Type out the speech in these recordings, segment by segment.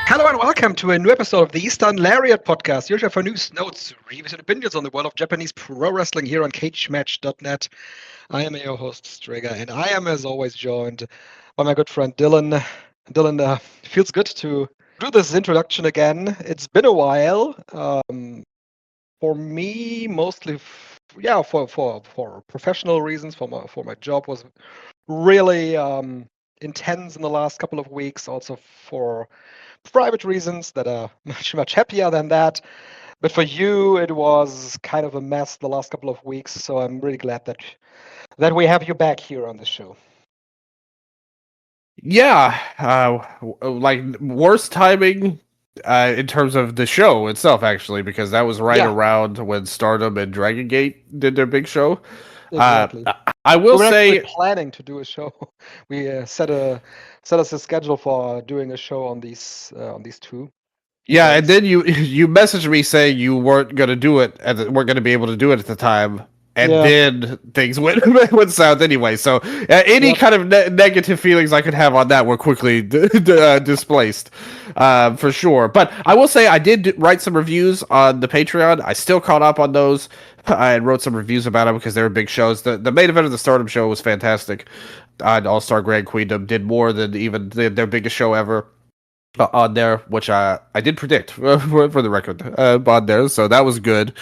Hello and welcome to a new episode of the Eastern Lariat podcast, your show for news, notes, reviews, and opinions on the world of Japanese pro wrestling here on cagematch.net. I am your host, STRIGGA, and I am, as always, joined by my good friend Dylan. Dylan, feels good to do this introduction again. It's been a while. For me, mostly, for professional reasons. For my job was really intense in the last couple of weeks. Also for private reasons that are much happier than that. But for you, it was kind of a mess the last couple of weeks. So I'm really glad that we have you back here on the show. Yeah, like worst timing in terms of the show itself, actually, because that was right around when Stardom and Dragon Gate did their big show. Exactly. I will say, planning to do a show. We set us a schedule for doing a show on these two. Yeah, and then you messaged me saying you weren't going to do it, and weren't going to be able to do it at the time. And then things went south anyway. So any kind of negative feelings I could have on that were quickly displaced, for sure. But I will say I did write some reviews on the Patreon. I still caught up on those. I wrote some reviews about them because they were big shows. The main event of the Stardom show was fantastic. All-Star Grand Queendom did more than even their biggest show ever on there, which I did predict for the record on there. So that was good.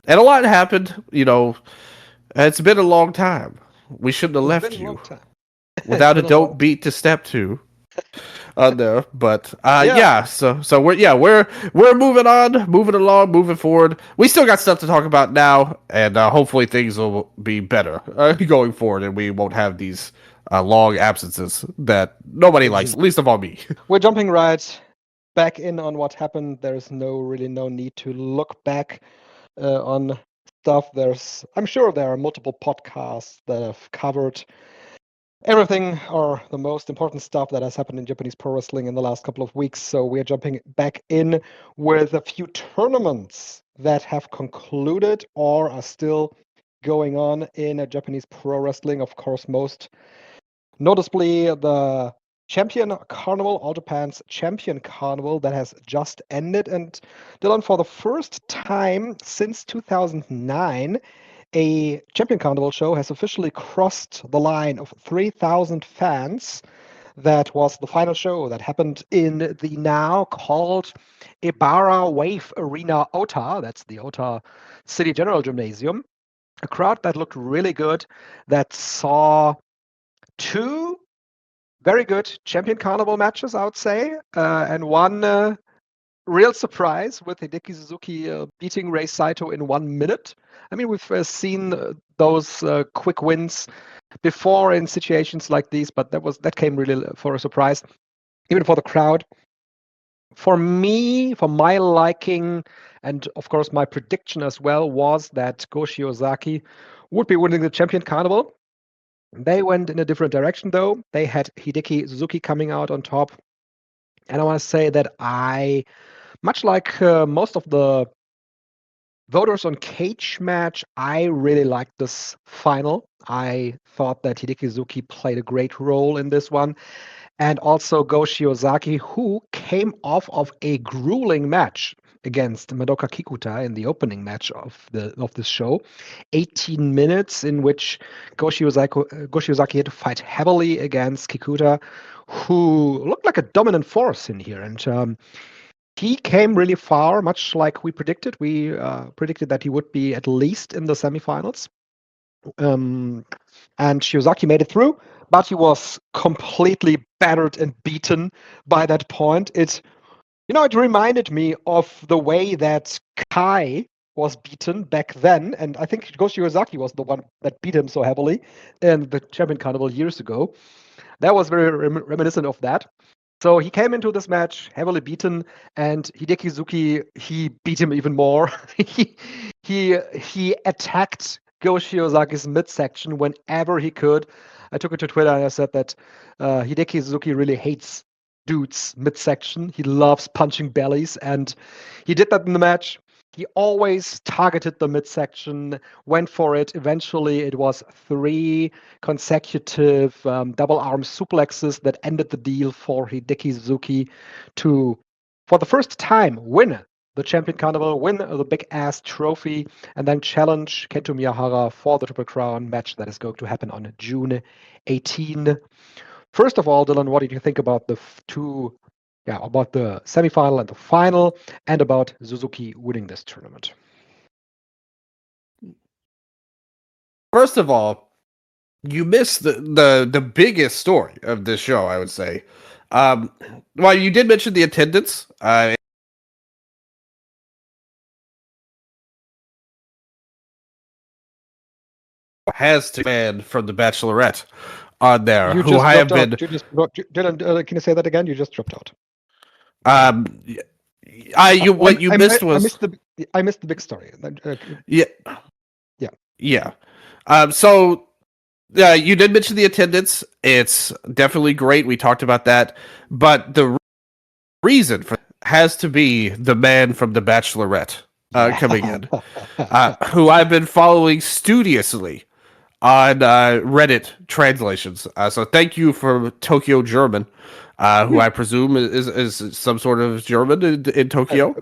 And a lot happened, it's been a long time. We shouldn't have left you without a dope beat to step to on there. But so we're moving on, moving along, moving forward. We still got stuff to talk about now, and hopefully things will be better going forward, and we won't have these long absences that nobody likes, least of all me. We're jumping right back in on what happened. There's no need to look back on stuff. I'm sure there are multiple podcasts that have covered everything or the most important stuff that has happened in Japanese pro wrestling in the last couple of weeks. So we're jumping back in with a few tournaments that have concluded or are still going on in Japanese pro wrestling. Of course, most noticeably the Champion Carnival, All Japan's Champion Carnival that has just ended. And Dylan, for the first time since 2009, a Champion Carnival show has officially crossed the line of 3,000 fans. That was the final show that happened in the now called Ebara Wave Arena Ota. That's the Ota City General Gymnasium. A crowd that looked really good, that saw two very good Champion Carnival matches, I would say, and one real surprise with Hideki Suzuki beating Rei Saito in 1 minute. I mean, we've seen those quick wins before in situations like these, but that came really for a surprise, even for the crowd. For me, for my liking, and of course my prediction as well, was that Go Shiozaki would be winning the Champion Carnival. They went in a different direction, though. They had Hideki Suzuki coming out on top. And I want to say that much like most of the voters on Cage Match, I really liked this final. I thought that Hideki Suzuki played a great role in this one. And also Go Shiozaki, who came off of a grueling match against Madoka Kikuta in the opening match of this show. 18 minutes in which Go Shiozaki had to fight heavily against Kikuta, who looked like a dominant force in here. And he came really far, much like we predicted. We predicted that he would be at least in the semifinals. And Shiozaki made it through, but he was completely battered and beaten by that point. It reminded me of the way that Kai was beaten back then, and I think Go Shiozaki was the one that beat him so heavily in the Champion Carnival years ago. That was very reminiscent of that. So he came into this match heavily beaten, and Hideki Suzuki, he beat him even more. he attacked Go Shiozaki's midsection whenever he could. I took it to Twitter and I said that Hideki Suzuki really hates dudes midsection. He loves punching bellies, and he did that in the match. He always targeted the midsection, went for it. Eventually, it was 3 consecutive double arm suplexes that ended the deal for Hideki Suzuki to, for the first time, win the Champion Carnival, win the big ass trophy, and then challenge Kento Miyahara for the Triple Crown match that is going to happen on June 18. First of all, Dylan, what did you think about the about the semifinal and the final, and about Suzuki winning this tournament? First of all, you missed the biggest story of this show, I would say. Well, you did mention the attendance. Has to man from the Bachelorette on there, You who just I have dropped been. out. Dylan, can you say that again? You just dropped out. What you missed was I missed the big story. Yeah. So you did mention the attendance. It's definitely great. We talked about that, but the reason for has to be the man from the Bachelorette coming in, who I've been following studiously on Reddit translations. So thank you for Tokyo German, who I presume is some sort of German in Tokyo.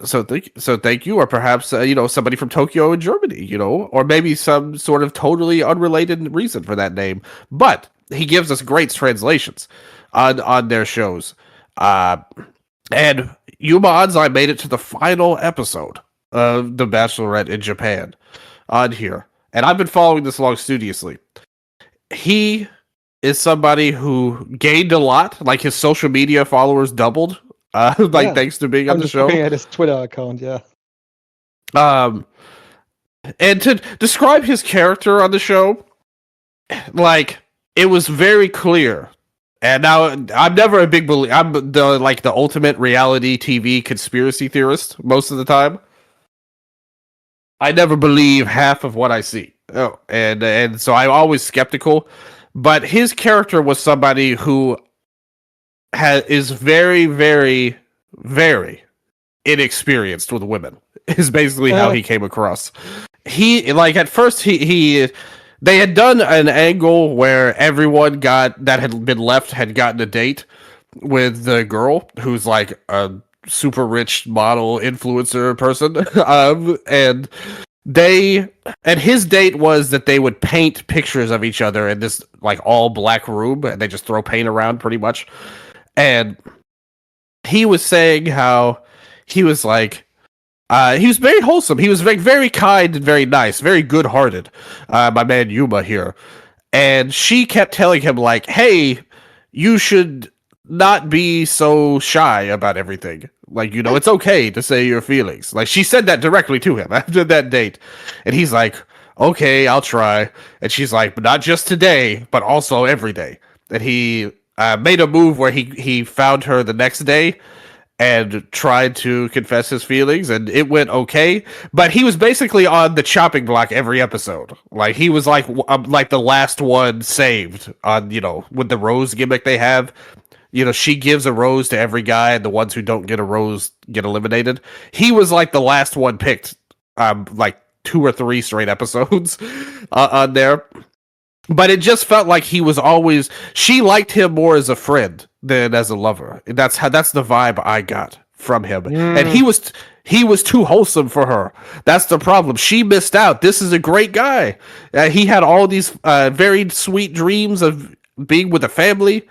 So thank you, or perhaps somebody from Tokyo in Germany, or maybe some sort of totally unrelated reason for that name. But he gives us great translations on their shows. And Yuma Anzai made it to the final episode of The Bachelorette in Japan on here. And I've been following this along studiously. He is somebody who gained a lot, like his social media followers doubled, thanks to being on the show. Looking at his Twitter account, yeah. And to describe his character on the show, it was very clear. And now I'm never a big believer. I'm the ultimate reality TV conspiracy theorist most of the time. I never believe half of what I see. Oh, and so I'm always skeptical. But his character was somebody who is very, very, very inexperienced with women. Is basically how he came across. He at first they had done an angle where everyone that had been left had gotten a date with the girl who's like a super rich model influencer person. And his date was that they would paint pictures of each other in this all black room, and they just throw paint around pretty much. And he was saying how he was he was very wholesome. He was very kind and very nice, very good-hearted. My man Yuma here. And she kept telling him hey, you should not be so shy about everything. It's okay to say your feelings. She said that directly to him after that date. And he's like, okay, I'll try. And she's like, but not just today, but also every day. And he made a move where he found her the next day and tried to confess his feelings, and it went okay. But he was basically on the chopping block every episode. He was like the last one saved on, with the rose gimmick they have. She gives a rose to every guy, and the ones who don't get a rose get eliminated. He was the last one picked, 2 or 3 straight episodes on there. But it just felt like she liked him more as a friend than as a lover. That's the vibe I got from him. And he was too wholesome for her. That's the problem. She missed out. This is a great guy. He had all these very sweet dreams of being with a family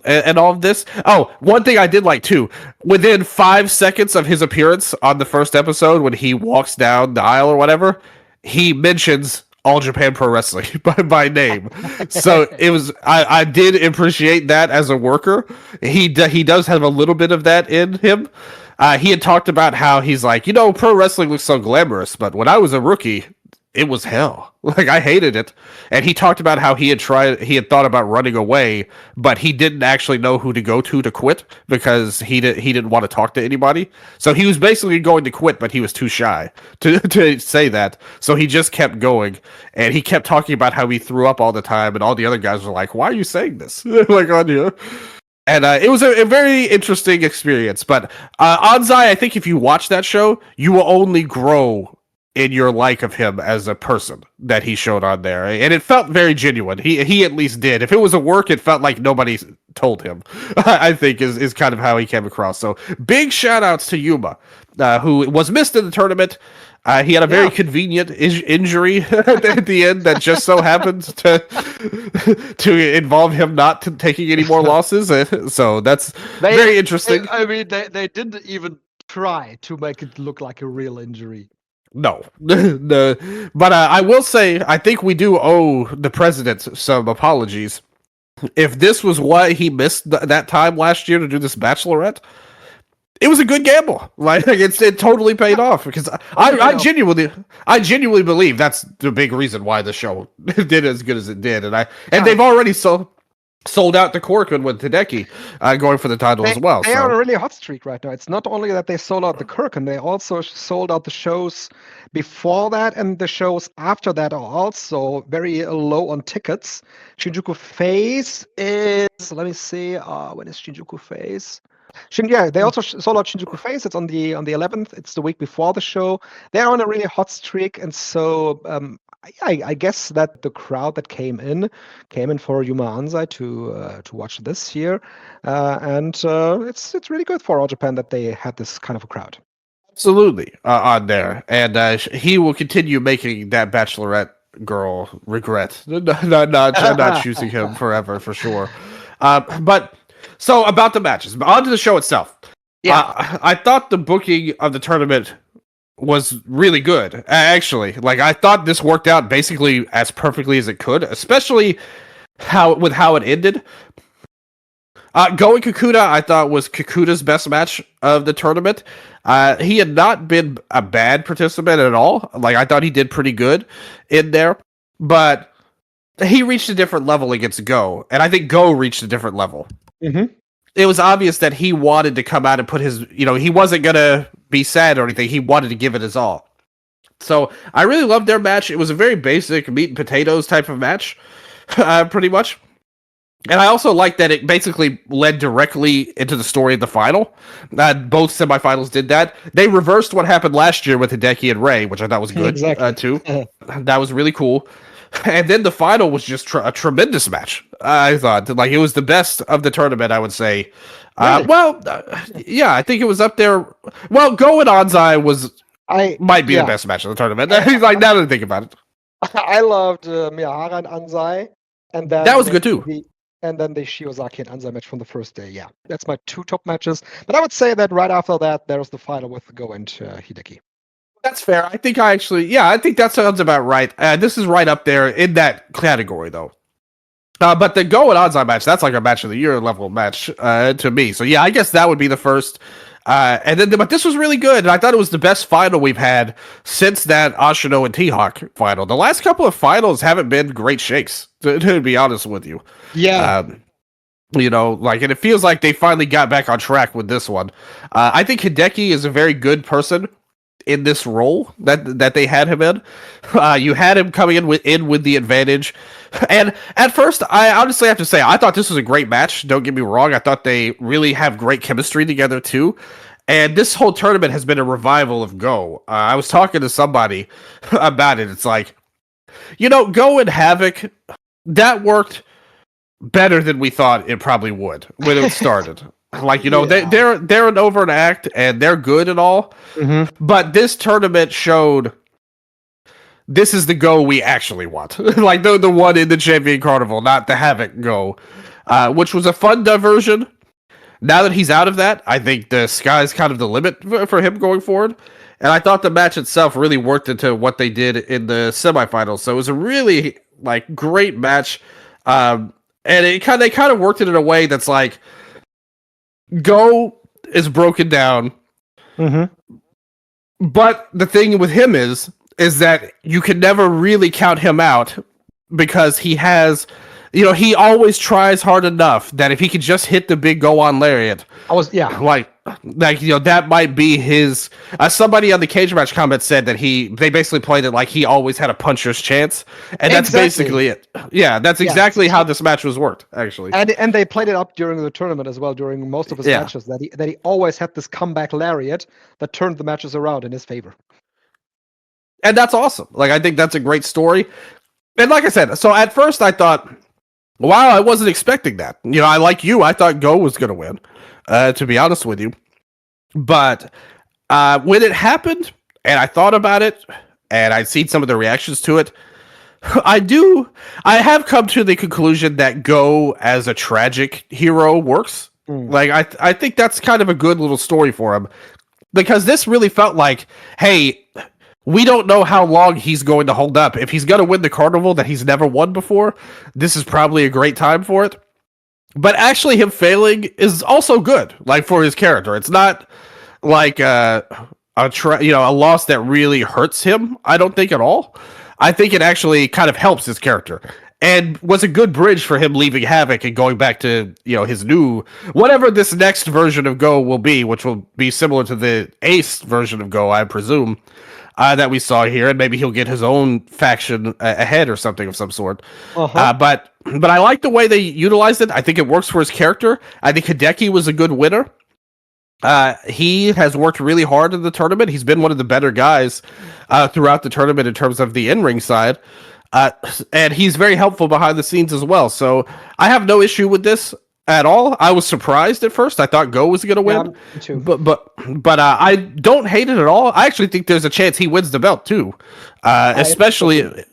and all of this. Oh, one thing I did like too, within 5 seconds of his appearance on the first episode, when he walks down the aisle or whatever, he mentions All Japan Pro Wrestling by name. So it was, I did appreciate that as a worker. He does have a little bit of that in him. He had talked about how he's pro wrestling looks so glamorous, but when I was a rookie, it was hell. Like, I hated it. And he talked about how he had thought about running away, but he didn't actually know who to go to quit because he didn't want to talk to anybody. So he was basically going to quit, but he was too shy to say that. So he just kept going, and he kept talking about how he threw up all the time, and all the other guys were like, "Why are you saying this?" Like, on you. And it was a very interesting experience. But Anzai, I think if you watch that show, you will only grow in your like of him as a person that he showed on there. And it felt very genuine. He at least did. If it was a work, it felt like nobody told him, I think is kind of how he came across. So big shout outs to Yuma, who was missed in the tournament. He had a very convenient injury at the end that just so happened to involve him not taking any more losses. So that's very interesting. I mean, they didn't even try to make it look like a real injury. No. But I will say, I think we do owe the president some apologies. If this was why he missed that time last year to do this Bachelorette, it was a good gamble. Like, it totally paid off because I genuinely believe that's the big reason why the show did as good as it did, and they've already sold out the Corkin with Hideki going for the title as well. They are on a really hot streak right now. It's not only that they sold out the Corkin, they also sold out the shows before that, and the shows after that are also very low on tickets. Shinjuku Face is, let me see, when is Shinjuku Face? They also sold out Shinjuku Face. It's on the 11th. It's the week before the show. They're on a really hot streak, and so I guess that the crowd that came in for Yuma Anzai to watch this here, and it's really good for All Japan that they had this kind of a crowd. Absolutely on there, and he will continue making that Bachelorette girl regret not choosing him forever for sure. But so about the matches, on to the show itself. Yeah, I thought the booking of the tournament was really good, actually. Like, I thought this worked out basically as perfectly as it could, especially how it ended. Going Kakuta, I thought was Kakuta's best match of the tournament. He had not been a bad participant at all. Like, I thought he did pretty good in there, but he reached a different level against Go, and I think Go reached a different level. Mm-hmm. It was obvious that he wanted to come out and put his, he wasn't going to be sad or anything. He wanted to give it his all. So I really loved their match. It was a very basic meat and potatoes type of match, pretty much. And I also like that it basically led directly into the story of the final. Both semifinals did that. They reversed what happened last year with Hideki and Ray, which I thought was good, too. That was really cool. And then the final was just a tremendous match. I thought, like, it was the best of the tournament, I would say. Really? Yeah, I think it was up there. Well, Go and Anzai might be the best match of the tournament. Like, now that I think about it. I loved Miyahara and Anzai. And then that was good, too. And then the Shiozaki and Anzai match from the first day. Yeah, that's my two top matches. But I would say that right after that, there's the final with Go and Hideki. That's fair. I think I think that sounds about right. This is right up there in that category, though. But the Go and Anzai match, that's like a match of the year level match to me. So yeah, I guess that would be the first. But this was really good, and I thought it was the best final we've had since that Ashino and T-Hawk final. The last couple of finals haven't been great shakes, to be honest with you. Yeah. And it feels like they finally got back on track with this one. I think Hideki is a very good person in this role that they had him in. You had him coming in with the advantage. And at first, I honestly have to say, I thought this was a great match. Don't get me wrong. I thought they really have great chemistry together, too. And this whole tournament has been a revival of Go. I was talking to somebody about it. It's like, Go and Havoc, that worked better than we thought it probably would when it started. Like, they're an overt act and they're good and all. Mm-hmm. But this tournament showed this is the Go we actually want. Like the one in the Champion Carnival, not the Havoc Go, which was a fun diversion. Now that he's out of that, I think the sky's kind of the limit for him going forward. And I thought the match itself really worked into what they did in the semifinals. So it was a really great match. And they kind of worked it in a way that's like, Go is broken down, but the thing with him is is that you can never really count him out because he has, he always tries hard enough that if he could just hit the big go on lariat, like that might be his. Somebody on the cage match comment said that they basically played it like he always had a puncher's chance, and that's basically it. Yeah, that's exactly how this match was worked, actually. And they played it up during the tournament as well, during most of his matches, that he always had this comeback lariat that turned the matches around in his favor. And that's awesome. Like, I think that's a great story. And like I said, so at first I thought, wow, I wasn't expecting that. I thought Go was going to win, to be honest with you. But when it happened, and I thought about it, and I'd seen some of the reactions to it, I have come to the conclusion that Go as a tragic hero works. Like, I think that's kind of a good little story for him. Because this really felt like, hey, we don't know how long he's going to hold up. If he's going to win the carnival that he's never won before, this is probably a great time for it. But actually, him failing is also good, like, for his character. It's not like a loss that really hurts him, I don't think, at all. I think it actually kind of helps his character. And was a good bridge for him leaving Havoc and going back to, his new, whatever this next version of Go will be, which will be similar to the Ace version of Go, I presume, that we saw here. And maybe he'll get his own faction ahead or something of some sort. But I like the way they utilized it. I think it works for his character. I think Hideki was a good winner. He has worked really hard in the tournament. He's been one of the better guys throughout the tournament in terms of the in-ring side. And he's very helpful behind the scenes as well. So I have no issue with this at all. I was surprised at first. I thought Go was going to win. Me too. But I don't hate it at all. I actually think there's a chance he wins the belt too. Especially if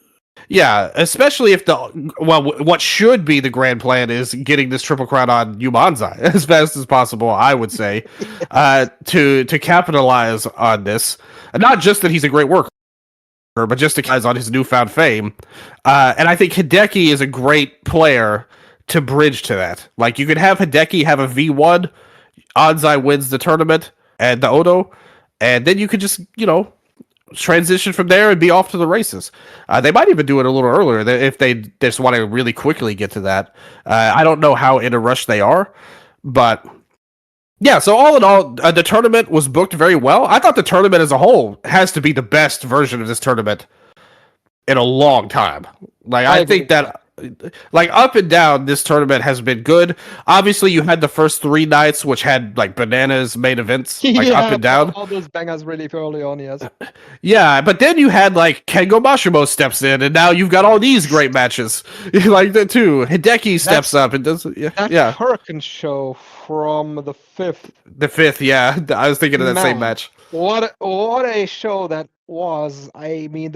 what should be the grand plan is getting this Triple Crown on Yumanzai as fast as possible, I would say, to capitalize on this. And not just that he's a great worker, but just to capitalize on his newfound fame. And I think Hideki is a great player to bridge to that. Like, you could have Hideki have a V1, Anzai wins the tournament, and the Odo, and then you could just, transition from there and be off to the races. They might even do it a little earlier if they just want to really quickly get to that. I don't know how in a rush they are, but yeah, so all in all, the tournament was booked very well. I thought the tournament as a whole has to be the best version of this tournament in a long time. Like, I think that, like, up and down, this tournament has been good. Obviously, you had the first 3 nights, which had, like, bananas main events, like, up and down. All those bangers really early on, yes. Yeah, but then you had, like, Kengo Mashimo steps in, and now you've got all these great matches. Like that, too. Hideki steps up and does... That Hurricane show from the 5th. The 5th, yeah. I was thinking of that same match. What a show that was. I mean,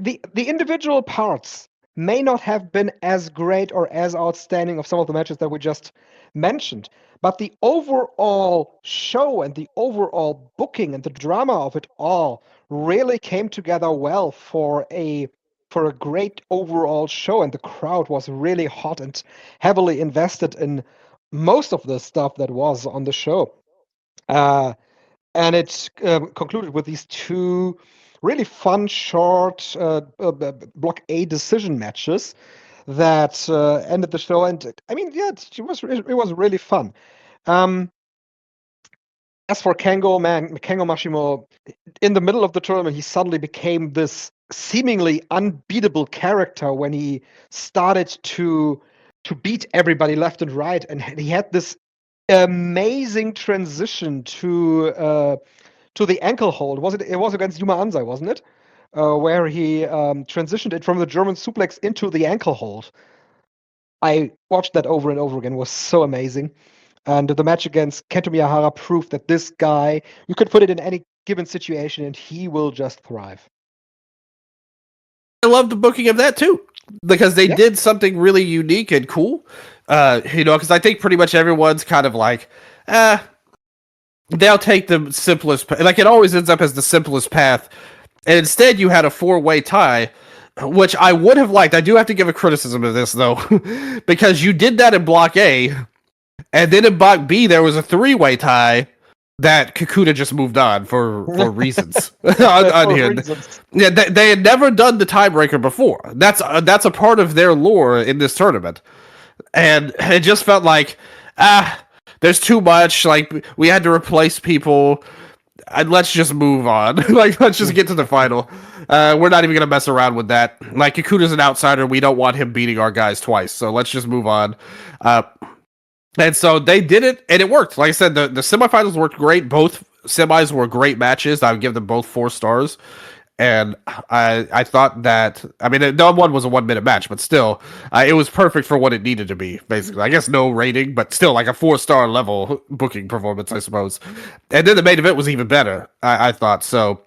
the individual parts may not have been as great or as outstanding of some of the matches that we just mentioned, but the overall show and the overall booking and the drama of it all really came together well for a great overall show, and the crowd was really hot and heavily invested in most of the stuff that was on the show. And it concluded with these 2 really fun, short Block A decision matches that ended the show. And I mean, yeah, it was really fun. As for Kengo Mashimo, in the middle of the tournament, he suddenly became this seemingly unbeatable character when he started to beat everybody left and right, and he had this amazing transition to the ankle hold. It was against Yuma Anzai, wasn't it? Where he transitioned it from the German suplex into the ankle hold. I watched that over and over again. It was so amazing. And the match against Kento Miyahara proved that this guy, you could put it in any given situation and he will just thrive. I love the booking of that too, because they did something really unique and cool. Because I think pretty much everyone's kind of like, they'll take the simplest, like, it always ends up as the simplest path. And instead you had a 4-way tie, which I would have liked. I do have to give a criticism of this though, because you did that in Block A, and then in Block B there was a 3-way tie that Kakuta just moved on for reasons on here. Reasons. Yeah, they had never done the tiebreaker before. That's a part of their lore in this tournament, and it just felt like there's too much. Like we had to replace people. And let's just move on. Like let's just get to the final. We're not even gonna mess around with that. Like Kakuta's an outsider. We don't want him beating our guys twice. So let's just move on. And so they did it, and it worked. Like I said, the semifinals worked great. Both semis were great matches. I would give them both 4 stars. And I thought that, I mean, no one was a 1 minute match, but still, it was perfect for what it needed to be, basically. I guess no rating, but still like a 4-star level booking performance, I suppose. And then the main event was even better, I thought. So,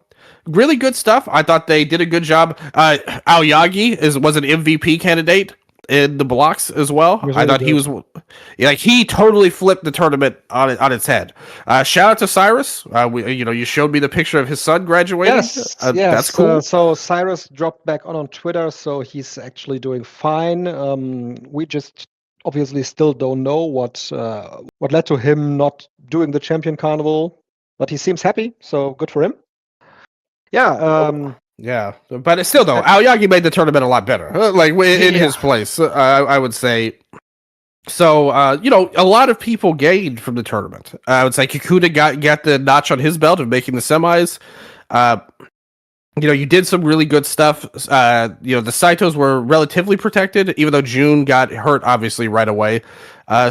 really good stuff. I thought they did a good job. Aoyagi was an MVP candidate in the blocks as well. I thought he was like he totally flipped the tournament on its head. Shout out to Cyrus. You showed me the picture of his son graduating. Yes, that's cool. So Cyrus dropped back on Twitter, so he's actually doing fine. We just obviously still don't know what led to him not doing the Champion Carnival, but he seems happy, so good for him. Yeah. Yeah, but it's still though, Aoyagi made the tournament a lot better. Like in his place, I would say. So a lot of people gained from the tournament. I would say Kakuta got the notch on his belt of making the semis. You did some really good stuff. The Saitos were relatively protected, even though June got hurt obviously right away.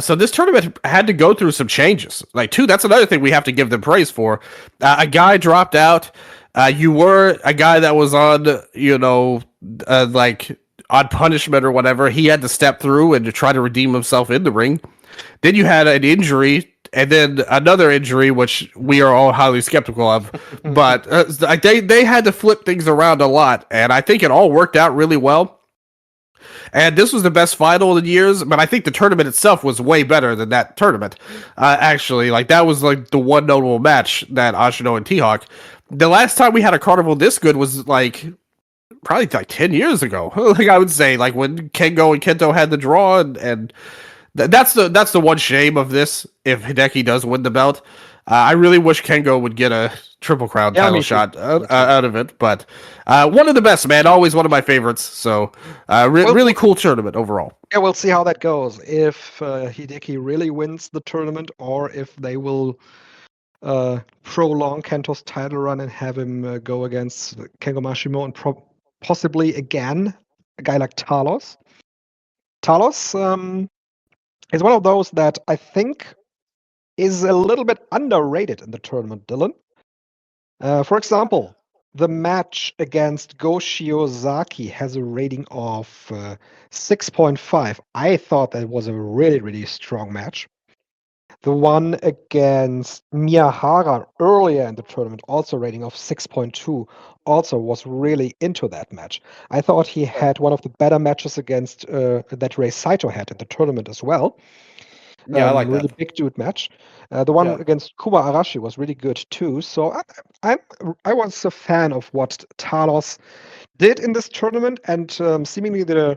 So this tournament had to go through some changes. Like that's another thing we have to give them praise for. A guy dropped out. You were a guy that was on, like on punishment or whatever. He had to step through and to try to redeem himself in the ring. Then you had an injury, and then another injury, which we are all highly skeptical of. But they had to flip things around a lot, and I think it all worked out really well. And this was the best final in years, but I think the tournament itself was way better than that tournament. Actually, like that was like the one notable match that Ashino and T-Hawk. The last time we had a carnival this good was like probably like 10 years ago. Like I would say, like when Kengo and Kento had the draw, and that's the one shame of this. If Hideki does win the belt, I really wish Kengo would get a Triple Crown title shot out of it. But one of the best, man. Always one of my favorites. So really cool tournament overall. Yeah, we'll see how that goes. If Hideki really wins the tournament, or if they will prolong Kento's title run and have him go against Kengo Mashimo and possibly again a guy like Talos. Talos is one of those that I think is a little bit underrated in the tournament, Dylan. For example, the match against Go Shiozaki has a rating of 6.5. I thought that was a really, really strong match. The one against Miyahara earlier in the tournament, also rating of 6.2, also was really into that match. I thought he had one of the better matches against that Rei Saito had in the tournament as well. Yeah, I like really that. big dude match. The one against Kuba Arashi was really good too. So I was a fan of what Talos did in this tournament, and seemingly the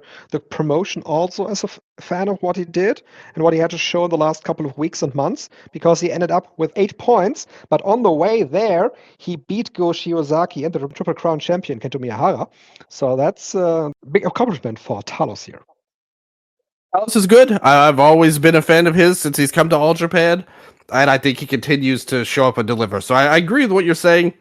promotion also as a fan of what he did and what he had to show in the last couple of weeks and months, because he ended up with 8 points. But on the way there, he beat Go Shiozaki and the Triple Crown champion Kento Miyahara. So that's a big accomplishment for Talos here. Talos is good. I've always been a fan of his since he's come to All Japan, and I think he continues to show up and deliver. So I agree with what you're saying.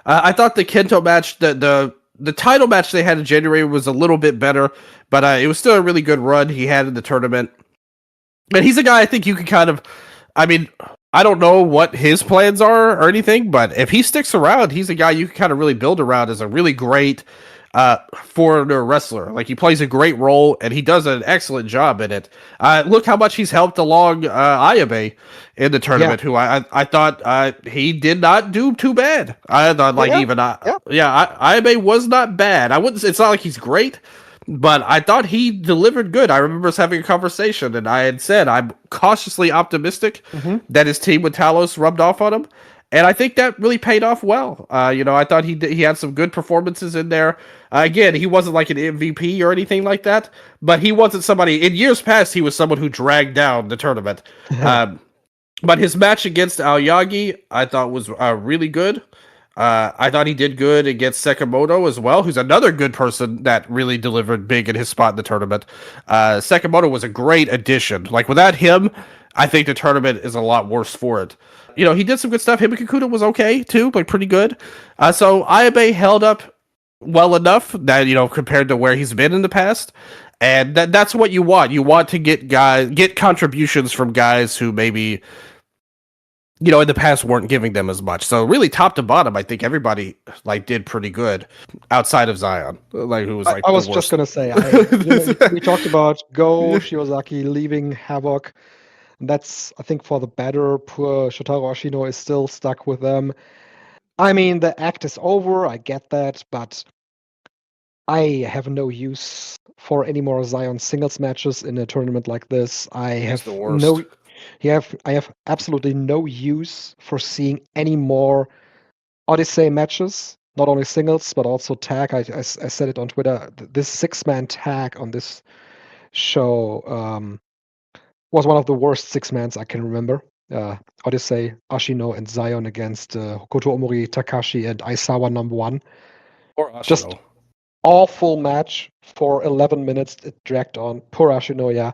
I thought the Kento match, the title match they had in January was a little bit better, but it was still a really good run he had in the tournament. And he's a guy I think you can kind of, I mean, I don't know what his plans are or anything, but if he sticks around, he's a guy you can kind of really build around as a really great foreigner wrestler. Like he plays a great role and he does an excellent job in it. Look how much he's helped along Ayabe in the tournament, who I thought he did not do too bad. I thought Ayabe was not bad. I wouldn't say, it's not like he's great, but I thought he delivered good. I remember us having a conversation and I had said I'm cautiously optimistic that his team with Talos rubbed off on him. And I think that really paid off well. I thought he had some good performances in there. Again, he wasn't like an MVP or anything like that, but he wasn't somebody, in years past, he was someone who dragged down the tournament. But his match against Aoyagi, I thought was really good. I thought he did good against Sekimoto as well, who's another good person that really delivered big in his spot in the tournament. Sekimoto was a great addition. Like, without him, I think the tournament is a lot worse for it. You know, he did some good stuff. Him and Kikuta was okay, too, like pretty good. So Ayabe held up well enough that, you know, compared to where he's been in the past. And that's what you want. You want to get contributions from guys who maybe, you know, in the past weren't giving them as much. So really, top to bottom, I think everybody like did pretty good outside of Zion, like who was like. I was just gonna say, we talked about Go Shiozaki leaving Havoc. That's, I think, for the better. Poor Shotaro Ashino is still stuck with them. I mean, the act is over. I get that, but I have no use for any more Zion singles matches in a tournament like this. I have absolutely no use for seeing any more Odyssey matches, not only singles but also tag. I said it on Twitter. This 6-man tag on this show was one of the worst 6-mans I can remember. Odyssey, Ashino, and Zion against Hokuto Omori, Takashi, and Aisawa #1. Or Ashino. Just awful match for 11 minutes. It dragged on. Poor Ashino, yeah.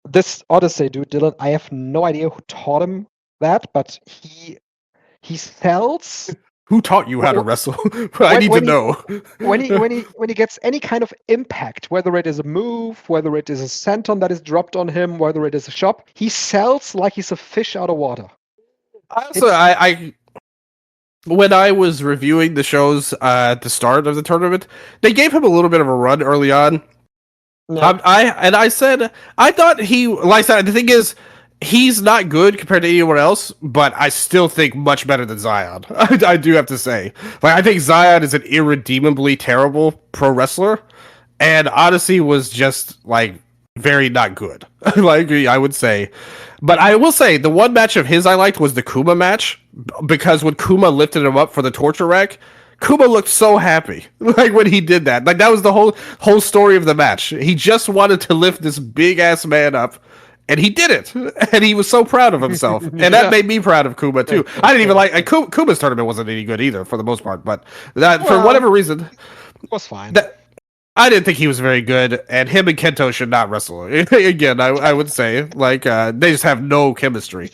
This Odyssey dude, Dylan, I have no idea who taught him that, but he sells. Who taught you how to wrestle? I need to know. when he gets any kind of impact, whether it is a move, whether it is a senton that is dropped on him, whether it is a shot, he sells like he's a fish out of water. I when I was reviewing the shows at the start of the tournament, they gave him a little bit of a run early on. Yeah. I said I thought he, like I said, the thing is, he's not good compared to anyone else, but I still think much better than Zion. I do have to say, like, I think Zion is an irredeemably terrible pro wrestler, and Odyssey was just like very not good. Like, I would say. But I will say the one match of his I liked was the Kuma match, because when Kuma lifted him up for the torture rack, Kuma looked so happy, like, when he did that. Like, that was the whole story of the match. He just wanted to lift this big ass man up, and he did it, and he was so proud of himself, and that made me proud of Kuma too. I didn't even like Kuma's tournament wasn't any good either for the most part, but for whatever reason, it was fine. I didn't think he was very good, and him and Kento should not wrestle again. I would say, like, they just have no chemistry.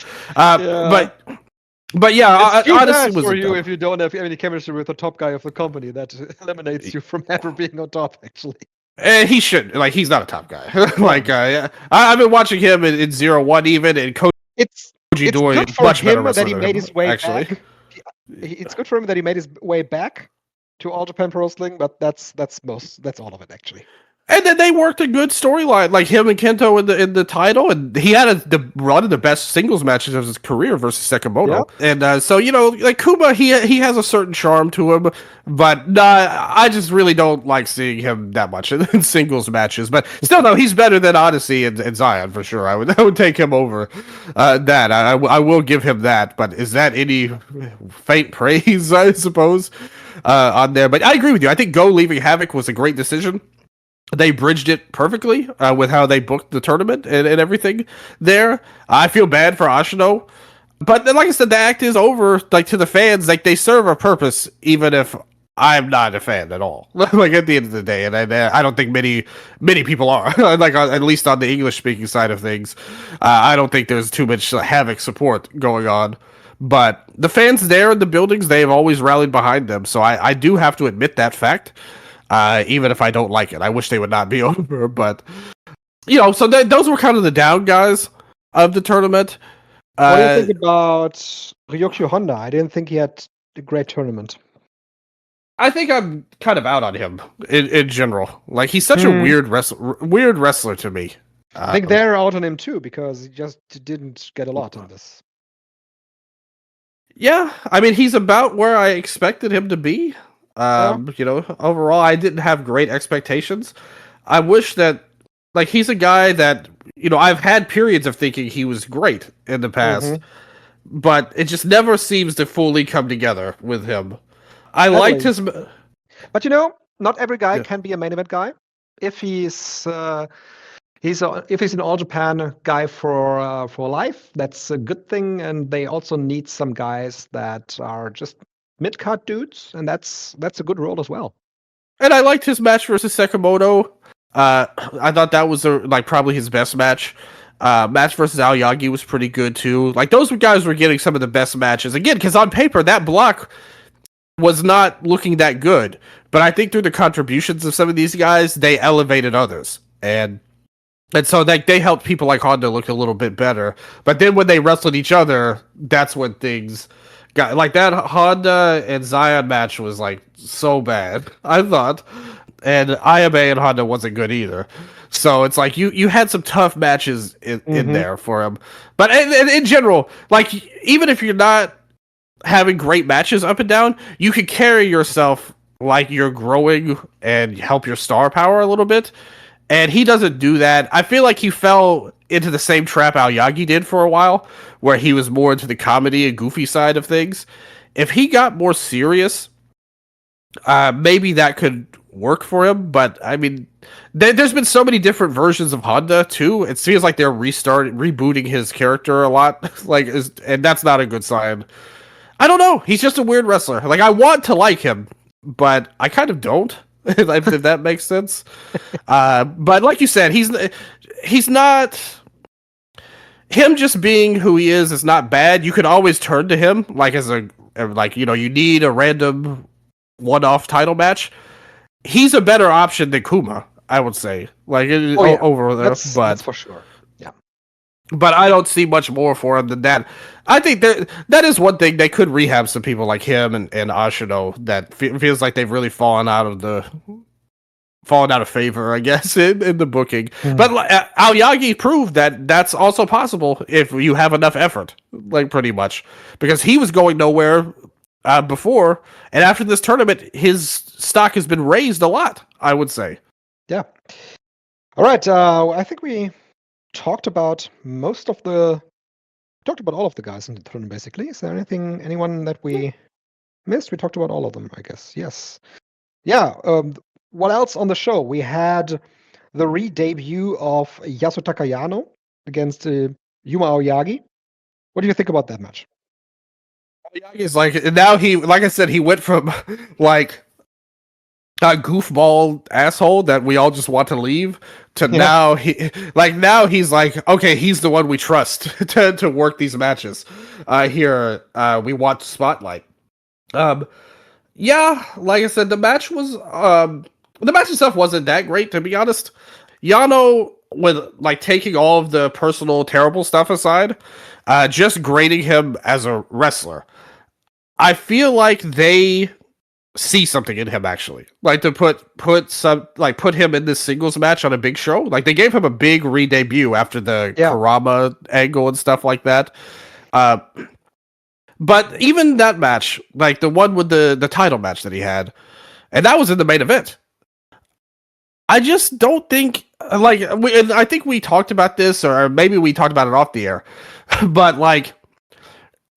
But yeah, honestly, was for you if you don't have any chemistry with the top guy of the company. That eliminates you from ever being on top, actually. He should, like, he's not a top guy. Like, I've been watching him in 0-1 even, and Koji doing much better that he made his way actually. It's good for him that he made his way back to All Japan Pro Wrestling, but that's all of it, actually. And then they worked a good storyline, like him and Kento in the title, and he had one of the best singles matches of his career versus Sekimoto. Yep. And so, you know, like, Kuma, he has a certain charm to him, but I just really don't like seeing him that much in singles matches. But still, no, he's better than Odyssey and Zion for sure. I would take him over that. I will give him that. But is that any faint praise, I suppose, on there? But I agree with you. I think Go leaving Havoc was a great decision. They bridged it perfectly with how they booked the tournament and everything there. I feel bad for Ashino, but then, like I said, the act is over. Like, to the fans, like, they serve a purpose, even if I'm not a fan at all. Like, at the end of the day, and I don't think many people are. Like, at least on the English speaking side of things, I don't think there's too much Havoc support going on. But the fans there in the buildings, they've always rallied behind them. So I do have to admit that fact. Even if I don't like it. I wish they would not be over, but, you know, so those were kind of the down guys of the tournament. What do you think about Ryukyu Honda? I didn't think he had a great tournament. I think I'm kind of out on him in general. Like, he's such a weird wrestler to me. I think they're out on him too, because he just didn't get a lot in this. Yeah, I mean, he's about where I expected him to be. You know, overall, I didn't have great expectations. I wish that, like, he's a guy that, you know, I've had periods of thinking he was great in the past, but it just never seems to fully come together with him. I liked his... But, you know, not every guy can be a main event guy. If he's if he's an All Japan guy for life, that's a good thing. And they also need some guys that are just mid card dudes, and that's a good role as well. And I liked his match versus Sekimoto. I thought that was probably his best match. Match versus Aoyagi was pretty good too. Like those guys were getting some of the best matches again because on paper that block was not looking that good, but I think through the contributions of some of these guys, they elevated others, and so like they helped people like Honda look a little bit better. But then when they wrestled each other, that's when things got like that. Honda and Zion match was like so bad, I thought, and IMA and Honda wasn't good either. So it's like you had some tough matches in there for him. But in general, like even if you're not having great matches up and down, you can carry yourself like you're growing and help your star power a little bit. And he doesn't do that. I feel like he fell into the same trap Aoyagi did for a while, where he was more into the comedy and goofy side of things. If he got more serious, maybe that could work for him. But I mean, there's been so many different versions of Honda too. It seems like they're rebooting his character a lot, and that's not a good sign. I don't know. He's just a weird wrestler. Like I want to like him, but I kind of don't. If that makes sense. But like you said, he's not. Him just being who he is not bad. You could always turn to him like as you need a random one-off title match. He's a better option than Kuma, I would say. Like over there, that's for sure. But I don't see much more for him than that. I think that is one thing they could rehab some people like him and Ashino that feels like they've really fallen out of favor, I guess, in the booking. But Aoyagi proved that that's also possible if you have enough effort, like pretty much, because he was going nowhere before, and after this tournament, his stock has been raised a lot, I would say. Yeah. All right. I think we talked about all of the guys in the tournament, basically. Is there anyone that we missed? We talked about all of them, I guess. Yes. Yeah. What else on the show? We had the re-debut of Yasutaka Yano against Yuma Aoyagi. What do you think about that match? Aoyagi's like I said, he went from like a goofball asshole that we all just want to leave to now he's like, okay, he's the one we trust to work these matches. Here we want spotlight. Yeah, like I said, the match itself wasn't that great, to be honest. Yano, with like taking all of the personal terrible stuff aside, just grading him as a wrestler, I feel like they see something in him, actually, like to put him in this singles match on a big show. Like they gave him a big re-debut after the Karama angle and stuff like that. But even that match, like the one with the title match that he had, and that was in the main event, I just don't think I think we talked about this, or maybe we talked about it off the air, but like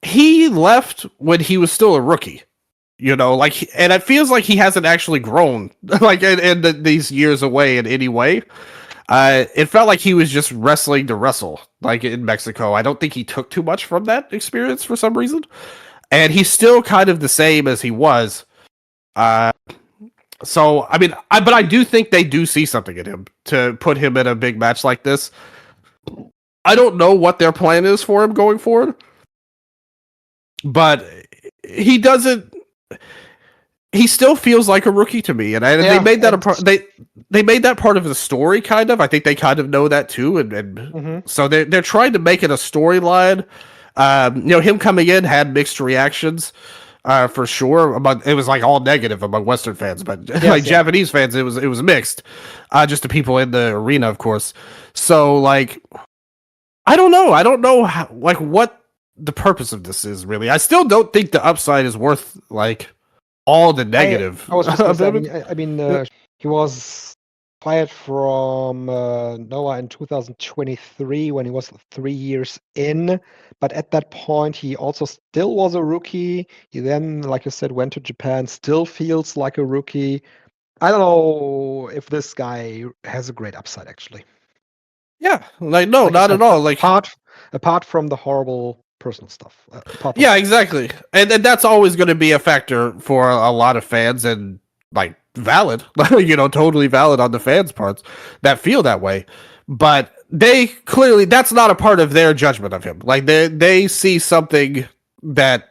he left when he was still a rookie. And it feels like he hasn't actually grown, like in these years away in any way. It felt like he was just wrestling to wrestle, like in Mexico. I don't think he took too much from that experience for some reason, and he's still kind of the same as he was. So I mean, but I do think they do see something in him to put him in a big match like this. I don't know what their plan is for him going forward, but he doesn't. He still feels like a rookie to me, and they made that they made that part of the story. Kind of, I think they kind of know that too, and so they're trying to make it a storyline. Him coming in had mixed reactions, for sure. It was like all negative among Western fans, but Japanese fans, it was mixed. Just the people in the arena, of course. So like, I don't know how, like what the purpose of this is really. I still don't think the upside is worth like all the negative. I was just gonna say, I mean, he was fired from Noah in 2023 when he was 3 years in, but at that point he also still was a rookie. He then, like you said, went to Japan, still feels like a rookie. I don't know if this guy has a great upside, actually. Yeah, like no, Like you not said, at all. Like apart from the horrible personal stuff. yeah, exactly. And that's always going to be a factor for a lot of fans, and like valid, totally valid on the fans' parts that feel that way. But they clearly, that's not a part of their judgment of him. Like they see something that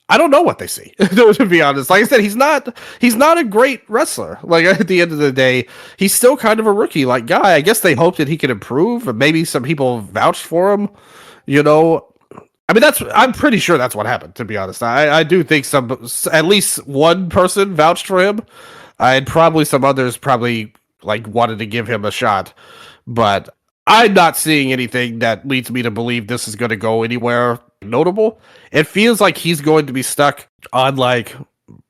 I don't know what they see. To be honest, like I said, he's not a great wrestler. Like at the end of the day, he's still kind of a rookie like guy. I guess they hope that he can improve, and maybe some people vouched for him. I mean, I'm pretty sure that's what happened, to be honest. I do think at least one person vouched for him, and probably some others probably like wanted to give him a shot. But I'm not seeing anything that leads me to believe this is going to go anywhere notable. It feels like he's going to be stuck on like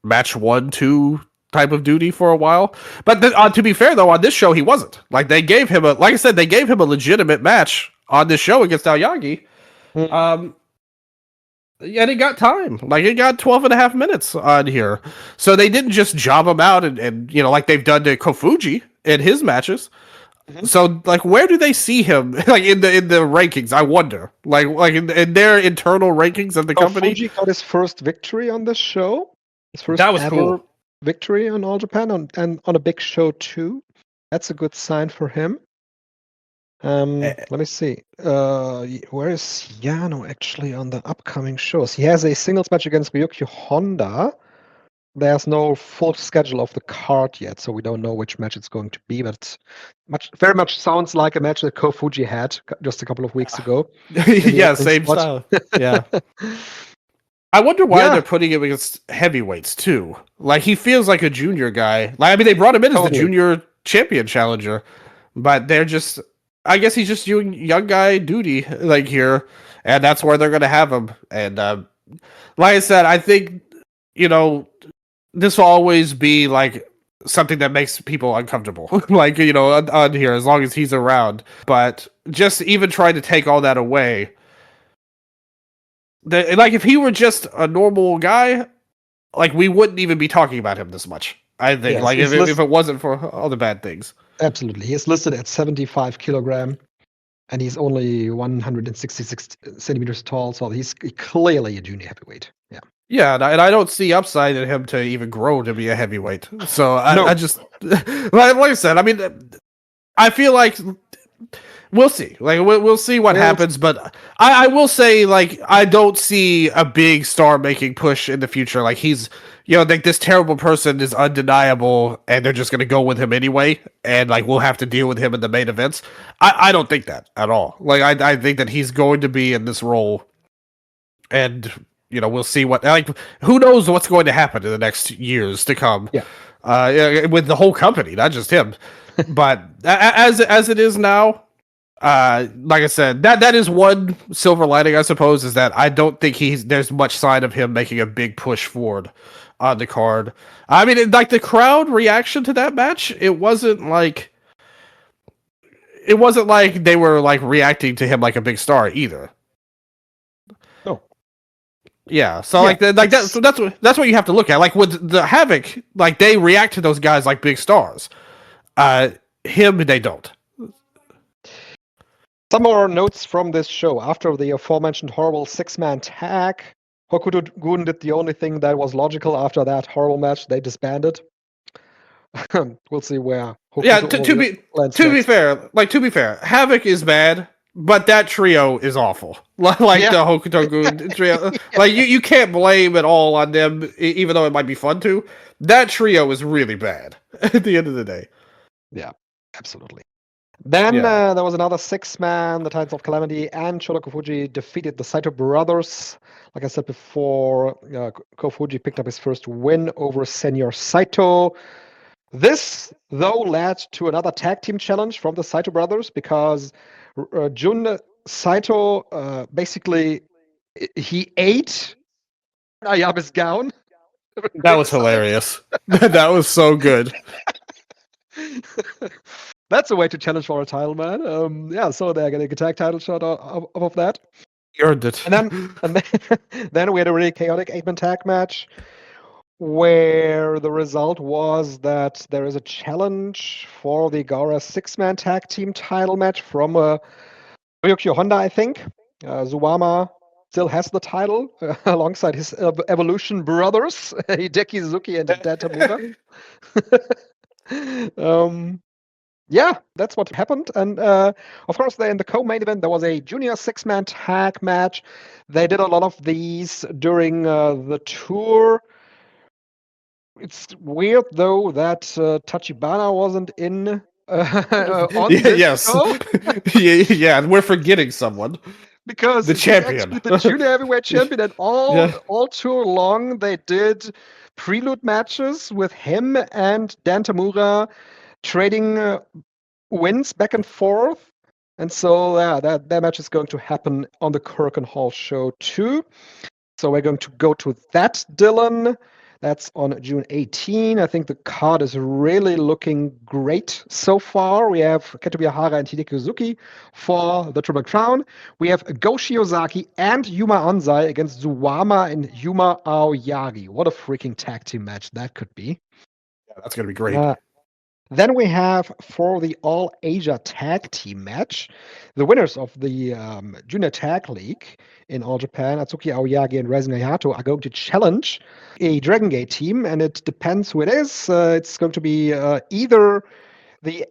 match 1, 2 type of duty for a while. But to be fair, though, on this show, he wasn't. Like they gave him like I said, they gave him a legitimate match on this show against Aoyagi. And it got time. Like it got 12 and a half minutes on here. So they didn't just job him out and like they've done to Kofuji in his matches. Mm-hmm. So like where do they see him like in the rankings? I wonder. Like in their internal rankings of the company. Kofuji got his first victory on this show. His first that was cool. victory on All Japan and on a big show too. That's a good sign for him. Let me see. Where is Yano actually on the upcoming shows? He has a singles match against Ryukyu Honda. There's no full schedule of the card yet, so we don't know which match it's going to be, but very much sounds like a match that Kofuji had just a couple of weeks ago. Yeah, same style. Yeah. I wonder why they're putting him against heavyweights too. Like he feels like a junior guy. Like I mean, they brought him in as the junior champion challenger, but they're just. I guess he's just doing young guy duty like here, and that's where they're gonna have him. And like I said, I think this will always be like something that makes people uncomfortable. Like on here, as long as he's around. But just even trying to take all that away, like if he were just a normal guy, like we wouldn't even be talking about him this much. I think like if it wasn't for all the bad things. Absolutely. He is listed at 75 kilogram, and he's only 166 centimeters tall, so he's clearly a junior heavyweight. Yeah. Yeah, and I don't see upside in him to even grow to be a heavyweight. So I just, like I said, I mean, I feel like we'll see. Like we'll see what happens, but I will say, like, I don't see a big star making push in the future. Like he's, like this terrible person is undeniable, and they're just gonna go with him anyway, and like we'll have to deal with him in the main events. I don't think that at all. Like I think that he's going to be in this role, and we'll see what. Like who knows what's going to happen in the next years to come. Yeah. With the whole company, not just him. But as it is now. Like I said, that is one silver lining, I suppose, is that I don't think there's much sign of him making a big push forward on the card. I mean, like the crowd reaction to that match, it wasn't like they were like reacting to him like a big star either. No. Yeah, so that's what you have to look at. Like with the Havoc, like they react to those guys like big stars. Him, they don't. Some more notes from this show. After the aforementioned horrible 6-man tag, Hokuto-gun did the only thing that was logical after that horrible match. They disbanded. We'll see where Hokuto to be fair, Havoc is bad, but that trio is awful. The Hokuto-gun trio. Like you can't blame it all on them, even though it might be fun to. That trio is really bad at the end of the day. Yeah, absolutely. Then there was another 6-man, the Titans of Calamity and Shota Kofuji defeated the Saito brothers. Like I said before, Kofuji picked up his first win over Senior Saito. This, though, led to another tag team challenge from the Saito brothers because Jun Saito basically he ate Ayabe's gown. That was hilarious. That was so good. That's a way to challenge for a title, man. So they're getting a tag title shot off of that. You earned it. And then we had a really chaotic 8-man tag match where the result was that there is a challenge for the Gara six-man tag team title match from Ryukyu Honda, I think. Zuwama still has the title alongside his Evolution brothers, Hideki Suzuki and Dan Tamura. Yeah, that's what happened. And of course, in the co-main event, there was a junior six-man tag match. They did a lot of these during the tour. It's weird, though, that Tachibana wasn't on this show. yeah, we're forgetting someone. Because the champion, actually the junior heavyweight champion, and all tour long they did prelude matches with him and Dan Tamura trading wins back and forth. And so that match is going to happen on the Korakuen Hall show too. So we're going to go to that, Dylan. That's on June 18. I think the card is really looking great so far. We have Kento Miyahara and Hideki Suzuki for the Triple Crown. We have Go Shiozaki and Yuma Onsai against Zuwama and Yuma Aoyagi. What a freaking tag team match that could be. Yeah, that's going to be great. Then we have, for the All Asia Tag Team match, the winners of the Junior Tag League in All Japan, Atsuki Aoyagi and Rising Hayato, are going to challenge a Dragon Gate team, and it depends who it is. It's going to be either the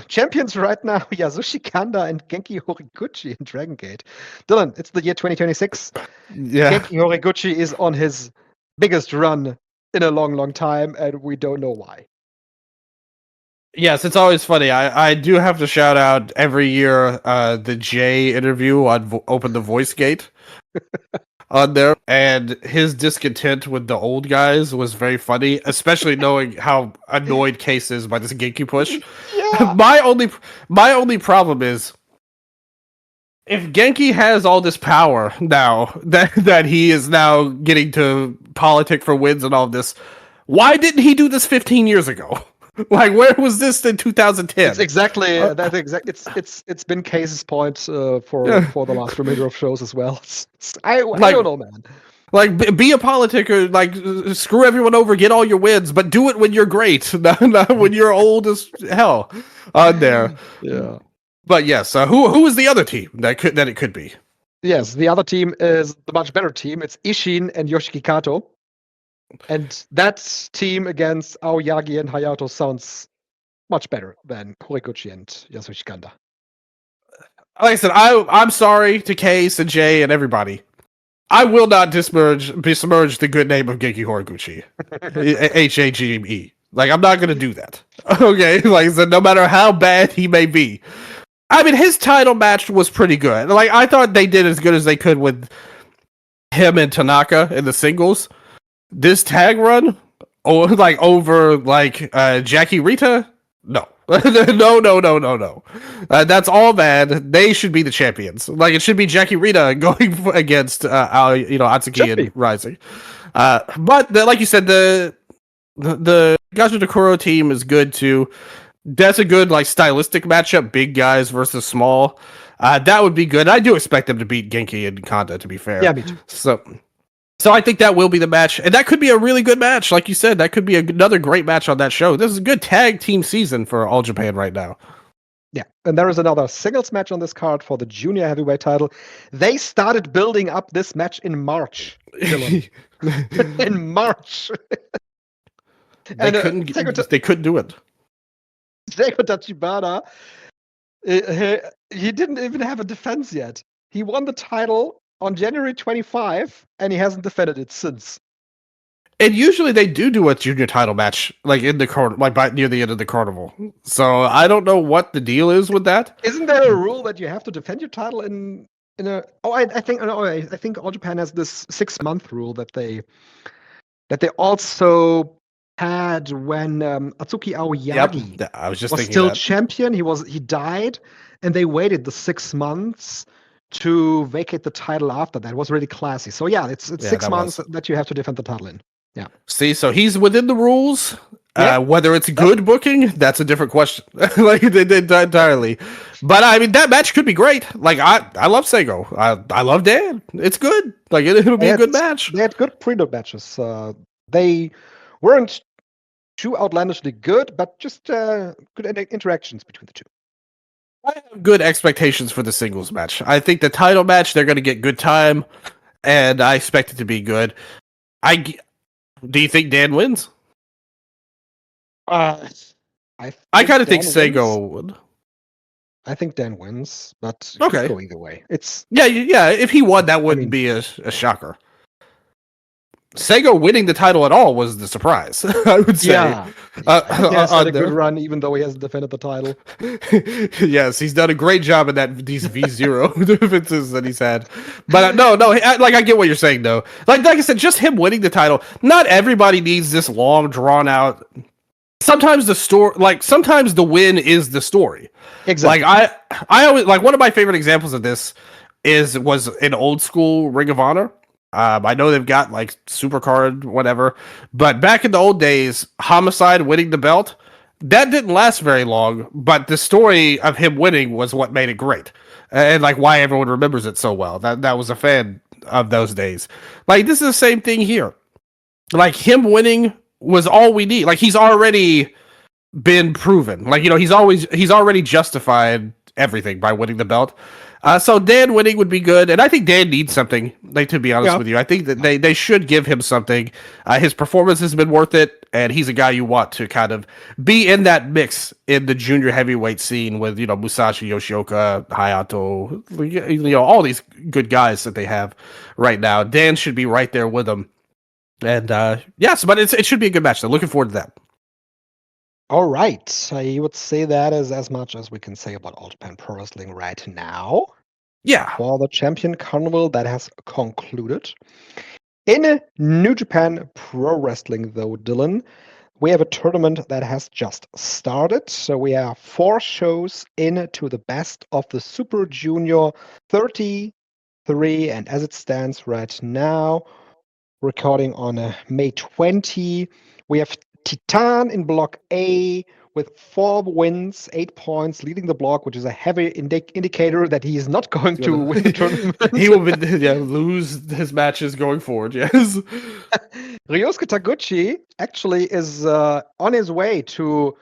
champions right now, Yasushi Kanda and Genki Horiguchi in Dragon Gate. Dylan, it's the year 2026. Yeah. Genki Horiguchi is on his biggest run in a long, long time, and we don't know why. Yes, it's always funny. I do have to shout out every year the Jay interview on Open the Voice Gate on there, and his discontent with the old guys was very funny, especially knowing how annoyed Case is by this Genki push. Yeah. My only problem is if Genki has all this power now that he is now getting to politic for wins and all of this, why didn't he do this 15 years ago? Like, where was this in 2010? It's exactly that. It's been Case's point for the last remainder of shows as well. I don't know, man. Like, be a politiker. Like, screw everyone over, get all your wins, but do it when you're great, not when you're old as hell. On there, yeah. But yes, who is the other team that it could be? Yes, the other team is the much better team. It's Ishin and Yoshiki Kato. And that team against Aoyagi and Hayato sounds much better than Horiguchi and Yasushi Kanda. Like I said, I'm sorry to Case and Jay and everybody. I will not besmirch the good name of Genki Horiguchi. Hage. Like, I'm not going to do that. Okay? Like I said, no matter how bad he may be. I mean, his title match was pretty good. Like, I thought they did as good as they could with him and Tanaka in the singles. This tag run, over Jackie Rita, no, no. That's all bad. They should be the champions. Like, it should be Jackie Rita going against Atsuki and Rising. But like you said, the Gajo Takuro team is good too. That's a good stylistic matchup. Big guys versus small. That would be good. I do expect them to beat Genki and Kanda. To be fair, yeah, me too. So I think that will be the match, and that could be a really good match. Like you said, that could be another great match on that show. This is a good tag team season for All Japan right now. Yeah, and there is another singles match on this card for the junior heavyweight title. They started building up this match in March. In March. They couldn't do it. Seiko Tachibana, he didn't even have a defense yet. He won the title on January 25, and he hasn't defended it since. And usually they do a junior title match, in the near the end of the carnival. So I don't know what the deal is with that. Isn't there a rule that you have to defend your title in a? Oh, I think All Japan has this 6-month rule that they also had when Atsuki Aoyagi was still champion. He died, and they waited the 6 months to vacate the title after that. It was really classy. So yeah, it's 6 months that you have to defend the title in. Yeah. See, so he's within the rules. Yeah. Whether it's good booking, that's a different question. Entirely. But I mean, that match could be great. I love Seigo. I love Dan. It's good. It'll be a good match. They had good prelude matches They weren't too outlandishly good, but just good interactions between the two. I have good expectations for the singles match. I think the title match, they're going to get good time, and I expect it to be good. Do you think Dan wins? I kind of think Sego would. I think Dan wins, but it could go either way. It's yeah. If he won, that wouldn't be a shocker. Sego winning the title at all was the surprise, I would say. Yeah. I think he has had a good run, even though he hasn't defended the title. Yes, he's done a great job in these V0 defenses that he's had. But no, like I get what you're saying, though. Like I said, just him winning the title. Not everybody needs this long, drawn out. Sometimes sometimes the win is the story. Exactly. Like I always like one of my favorite examples of this was an old school Ring of Honor. I know they've got like Supercard, whatever, but back in the old days, Homicide winning the belt, that didn't last very long, but the story of him winning was what made it great. And like why everyone remembers it so well. That was a fan of those days. Like this is the same thing here. Like him winning was all we need. Like he's already been proven. Like, he's already justified everything by winning the belt. So Dan winning would be good, and I think Dan needs something. Like, to be honest with you, I think that they should give him something. His performance has been worth it, and he's a guy you want to kind of be in that mix in the junior heavyweight scene with Musashi, Yoshioka, Hayato, all these good guys that they have right now. Dan should be right there with them, and yes, but it should be a good match. So looking forward to that. All right. I would say that is as much as we can say about All Japan Pro Wrestling right now. Yeah. For the Champion Carnival, that has concluded. In New Japan Pro Wrestling, though, Dylan, we have a tournament that has just started. So we have 4 shows into the best of the Super Junior 33. And as it stands right now, recording on May 20, we have Titan in Block A with 4 wins, 8 points, leading the block, which is a heavy indicator that he is not going to win the tournament. He will lose his matches going forward, yes. Ryosuke Taguchi actually is on his way to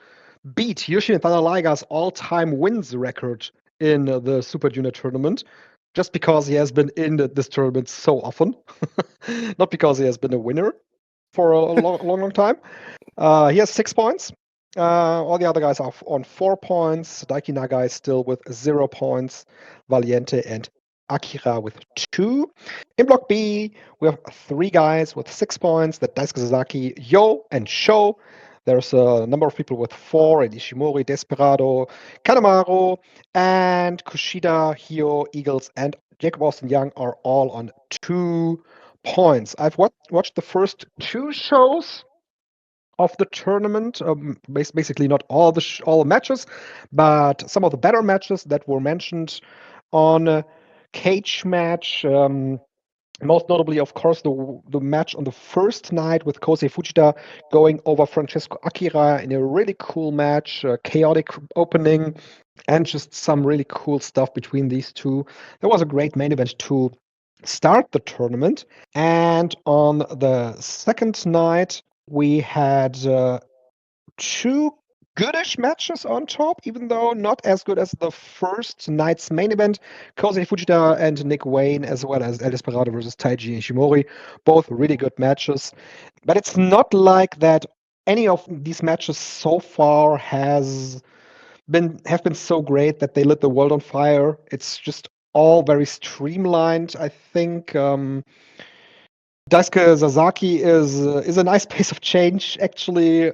beat Yushin Tadalaiga's all-time wins record in the Super Junior tournament, just because he has been in this tournament so often. Not because he has been a winner for a long time. He has 6 points. All the other guys are on 4 points. Daiki Naga is still with 0 points. Valiente and Akira with 2. In Block B, we have 3 guys with 6 points. That Daisuke Sasaki, Yo, and Sho. There's a number of people with 4, and Ishimori, Desperado, Kanemaru, and Kushida, Hio, Eagles, and Jacob Austin Young are all on 2 points. I've watched the first 2 shows of the tournament, basically not all all matches, but some of the better matches that were mentioned on Cage Match. Most notably, of course, the match on the first night with Kosei Fujita going over Francesco Akira in a really cool match, chaotic opening, and just some really cool stuff between these two. There was a great main event to start the tournament. And on the second night, we had 2 goodish matches on top, even though not as good as the first night's main event. Kosei Fujita and Nick Wayne, as well as El Desperado versus Taiji Ishimori, both really good matches. But it's not like that any of these matches so far have been so great that they lit the world on fire. It's just all very streamlined. I think Daisuke Sasaki is a nice pace of change, actually.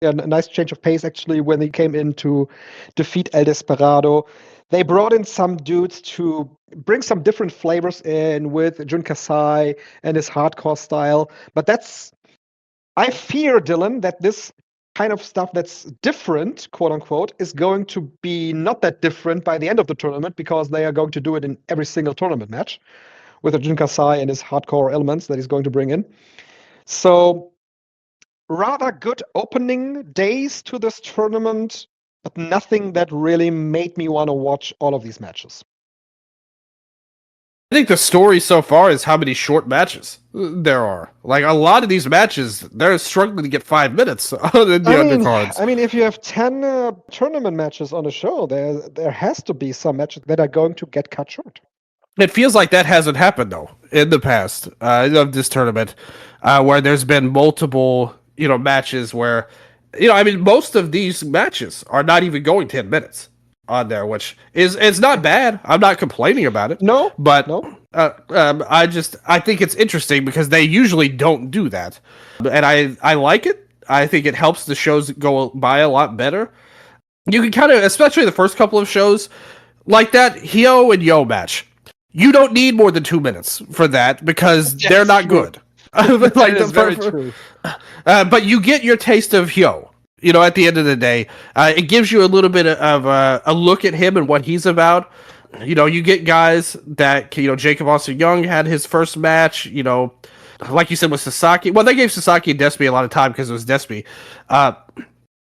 A nice change of pace, actually, when he came in to defeat El Desperado. They brought in some dudes to bring some different flavors in with Jun Kasai and his hardcore style. But I fear, Dylan, that this kind of stuff that's different, quote unquote, is going to be not that different by the end of the tournament, because they are going to do it in every single tournament match with Jun Kasai and his hardcore elements that he's going to bring in. So rather good opening days to this tournament, but nothing that really made me want to watch all of these matches. think the story so far is how many short matches there are. Like a lot of these matches, they're struggling to get 5 minutes in the undercards. I mean, if you have 10 tournament matches on a show, there has to be some matches that are going to get cut short. It feels like that hasn't happened though in the past of this tournament, where there's been multiple matches where I mean most of these matches are not even going 10 minutes on there, which is it's not bad. I'm not complaining about it. No, but no. I think it's interesting because they usually don't do that, and I like it. I think it helps the shows go by a lot better. You can kind of, especially the first couple of shows, like that Hyo and Yo match. You don't need more than 2 minutes for that because they're not good. Like that's very true. But you get your taste of Hyo. At the end of the day, it gives you a little bit of a look at him and what he's about. You get guys that Jacob Austin Young had his first match. Like you said with Sasaki. Well, they gave Sasaki and Despy a lot of time because it was Despy.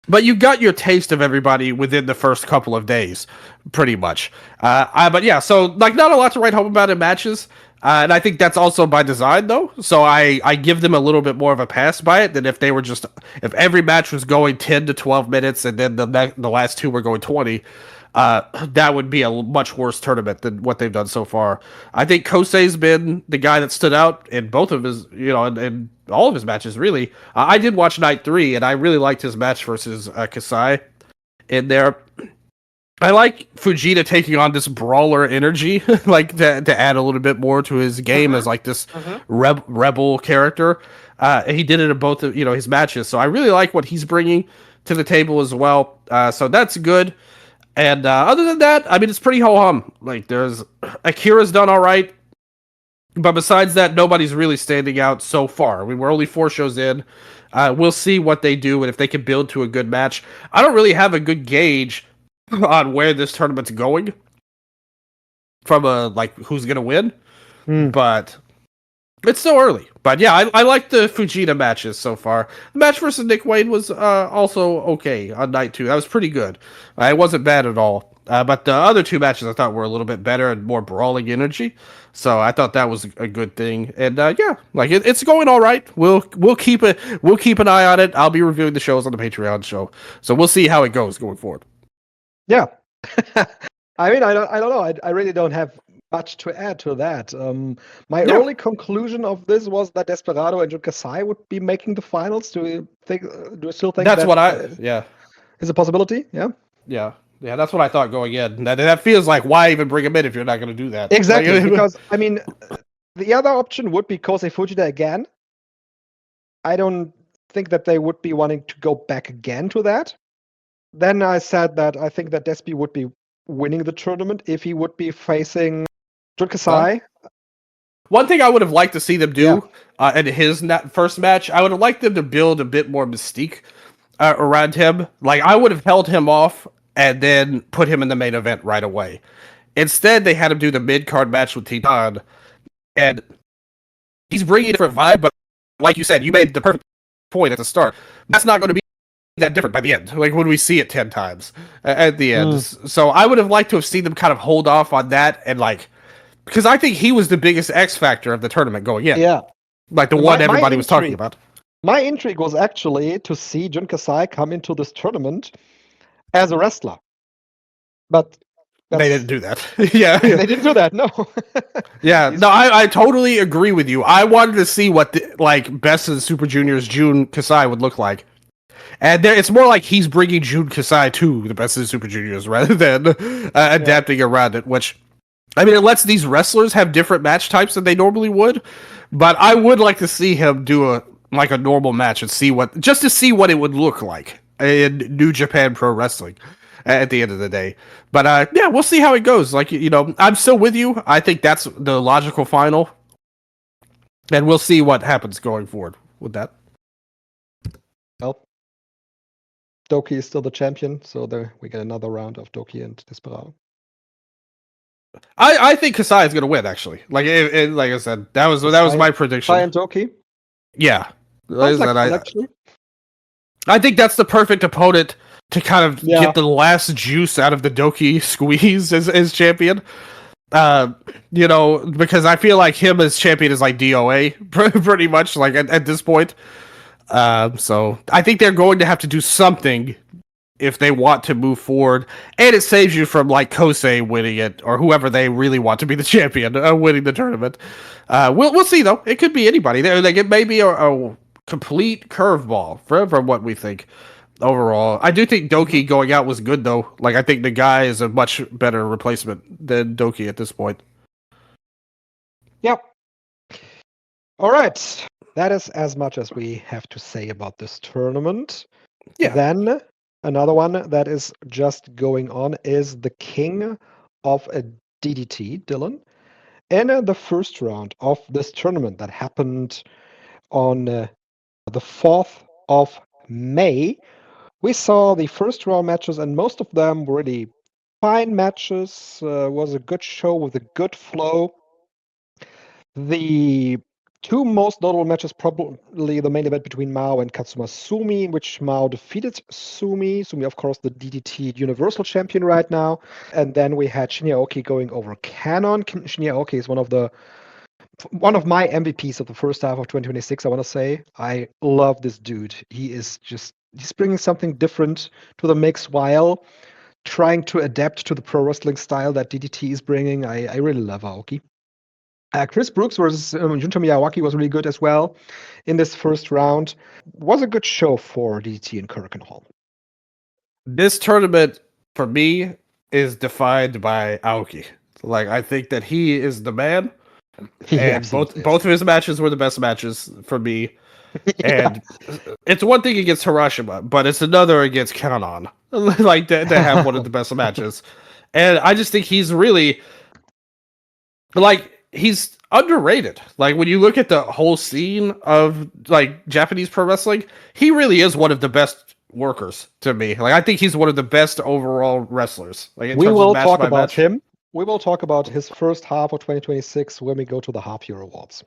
But you got your taste of everybody within the first couple of days, pretty much. But yeah, so like not a lot to write home about in matches, and I think that's also by design though. So I give them a little bit more of a pass by it than if every match was going 10 to 12 minutes and then the last two were going 20. That would be a much worse tournament than what they've done so far. I think Kosei's been the guy that stood out in both of his, in all of his matches, really. I did watch Night 3, and I really liked his match versus Kasai in there. I like Fujita taking on this brawler energy, like to add a little bit more to his game as like this rebel character. He did it in both of his matches, so I really like what he's bringing to the table as well. So that's good. And other than that, I mean, it's pretty ho-hum. Like, Akira's done all right. But besides that, nobody's really standing out so far. We're only 4 shows in. We'll see what they do and if they can build to a good match. I don't really have a good gauge on where this tournament's going from who's going to win. But it's still early. But yeah, I like the Fujita matches so far. The match versus Nick Wayne was also okay on night 2. That was pretty good. It wasn't bad at all. But the other 2 matches I thought were a little bit better and more brawling energy. So I thought that was a good thing. And yeah, like it's going all right. We'll keep an eye on it. I'll be reviewing the shows on the Patreon show. So we'll see how it goes going forward. Yeah. I mean, I don't know. I really don't have much to add to that. My early conclusion of this was that Desperado and Jun Kasai would be making the finals. Do you still think that's what is a possibility? Yeah. Yeah, that's what I thought going in. That feels like, why even bring him in if you're not going to do that? Exactly, because, I mean, the other option would be Kosei Fujita again. I don't think that they would be wanting to go back again to that. Then I said that I think that Despy would be winning the tournament if he would be facing Jun Kasai. One thing I would have liked to see them do in his first match, I would have liked them to build a bit more mystique around him. Like, I would have held him off and then put him in the main event right away. Instead, they had him do the mid-card match with Titan, and he's bringing a different vibe, but like you said, you made the perfect point at the start. That's not going to be that different by the end, like when we see it 10 times at the end. So I would have liked to have seen them kind of hold off on that, and because I think he was the biggest X factor of the tournament going in. Yeah. Like the one everybody was talking about. My intrigue was actually to see Jun Kasai come into this tournament as a wrestler. But they didn't do that. Yeah. They didn't do that, no. Yeah, no, I totally agree with you. I wanted to see what Best of the Super Juniors Jun Kasai would look like. And it's more like he's bringing Jun Kasai to the Best of the Super Juniors rather than adapting around it, which, I mean, it lets these wrestlers have different match types than they normally would. But I would like to see him do a normal match and see what it would look like in New Japan Pro Wrestling at the end of the day. But yeah, we'll see how it goes. Like, I'm still with you. I think that's the logical final. And we'll see what happens going forward with that. Well, Doki is still the champion, so we get another round of Doki and Desperado. I think Kasai is going to win, actually. Like I said, that was my prediction. Kasai and Doki? Yeah. Actually. I think that's the perfect opponent to kind of get the last juice out of the Doki squeeze as champion. Because I feel like him as champion is like DOA pretty much like at this point. So I think they're going to have to do something if they want to move forward, and it saves you from like Kosei winning it or whoever they really want to be the champion winning the tournament. We'll see though. It could be anybody. Like it may be a complete curveball from what we think. Overall, I do think Doki going out was good though. Like I think the guy is a much better replacement than Doki at this point. Yep. All right. That is as much as we have to say about this tournament. Yeah. Then another one that is just going on is the king of a DDT, Dylan. In the first round of this tournament that happened on the 4th of May, we saw the first round matches, and most of them were really fine matches. Was a good show with a good flow. The two most notable matches, probably the main event between Mao and Katsuma Sumi, in which Mao defeated Sumi. Sumi, of course, the DDT Universal Champion right now. And then we had Shinya Aoki going over Canon. Shinya Aoki is one of my MVPs of the first half of 2026, I want to say. I love this dude. He's bringing something different to the mix while trying to adapt to the pro wrestling style that DDT is bringing. I really love Aoki. Chris Brooks versus Junta Miyawaki was really good as well in this first round. Was a good show for DDT and Korakuen Hall. This tournament, for me, is defined by Aoki. Like, I think that he is the man. And both of his matches were the best matches for me. And it's one thing against Hiroshima, but it's another against Kanon. Like, they have one of the best matches. And I just think he's really, like, he's underrated. Like, when you look at the whole scene of, like, Japanese pro wrestling, he really is one of the best workers to me. Like, I think he's one of the best overall wrestlers. Like, we will talk about him. We will talk about his first half of 2026 when we go to the Half Year Awards.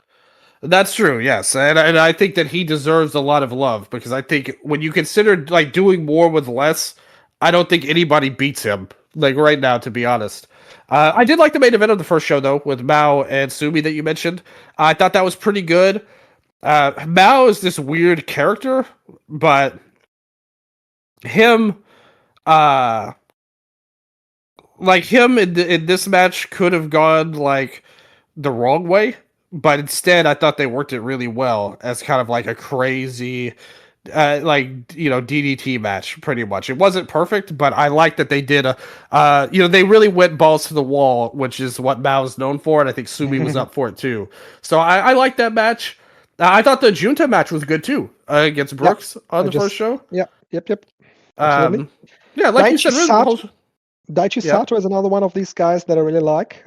That's true, yes. And I think that he deserves a lot of love, because I think when you consider, like, doing more with less, I don't think anybody beats him, like, right now, to be honest. I did like the main event of the first show, though, with Mao and Sumi that you mentioned. I thought that was pretty good. Mao is this weird character, but him, like, him in this match could have gone, like, the wrong way, but instead I thought they worked it really well as kind of like a crazy, DDT match, pretty much. It wasn't perfect, but I like that they did they really went balls to the wall, which is what Mao's known for, and I think Sumi was up for it too. So I like that match. I thought the Junta match was good too, against Brooks on the first show. Yeah, yep. Like Daichi you said, Daichi Sato is another one of these guys that I really like.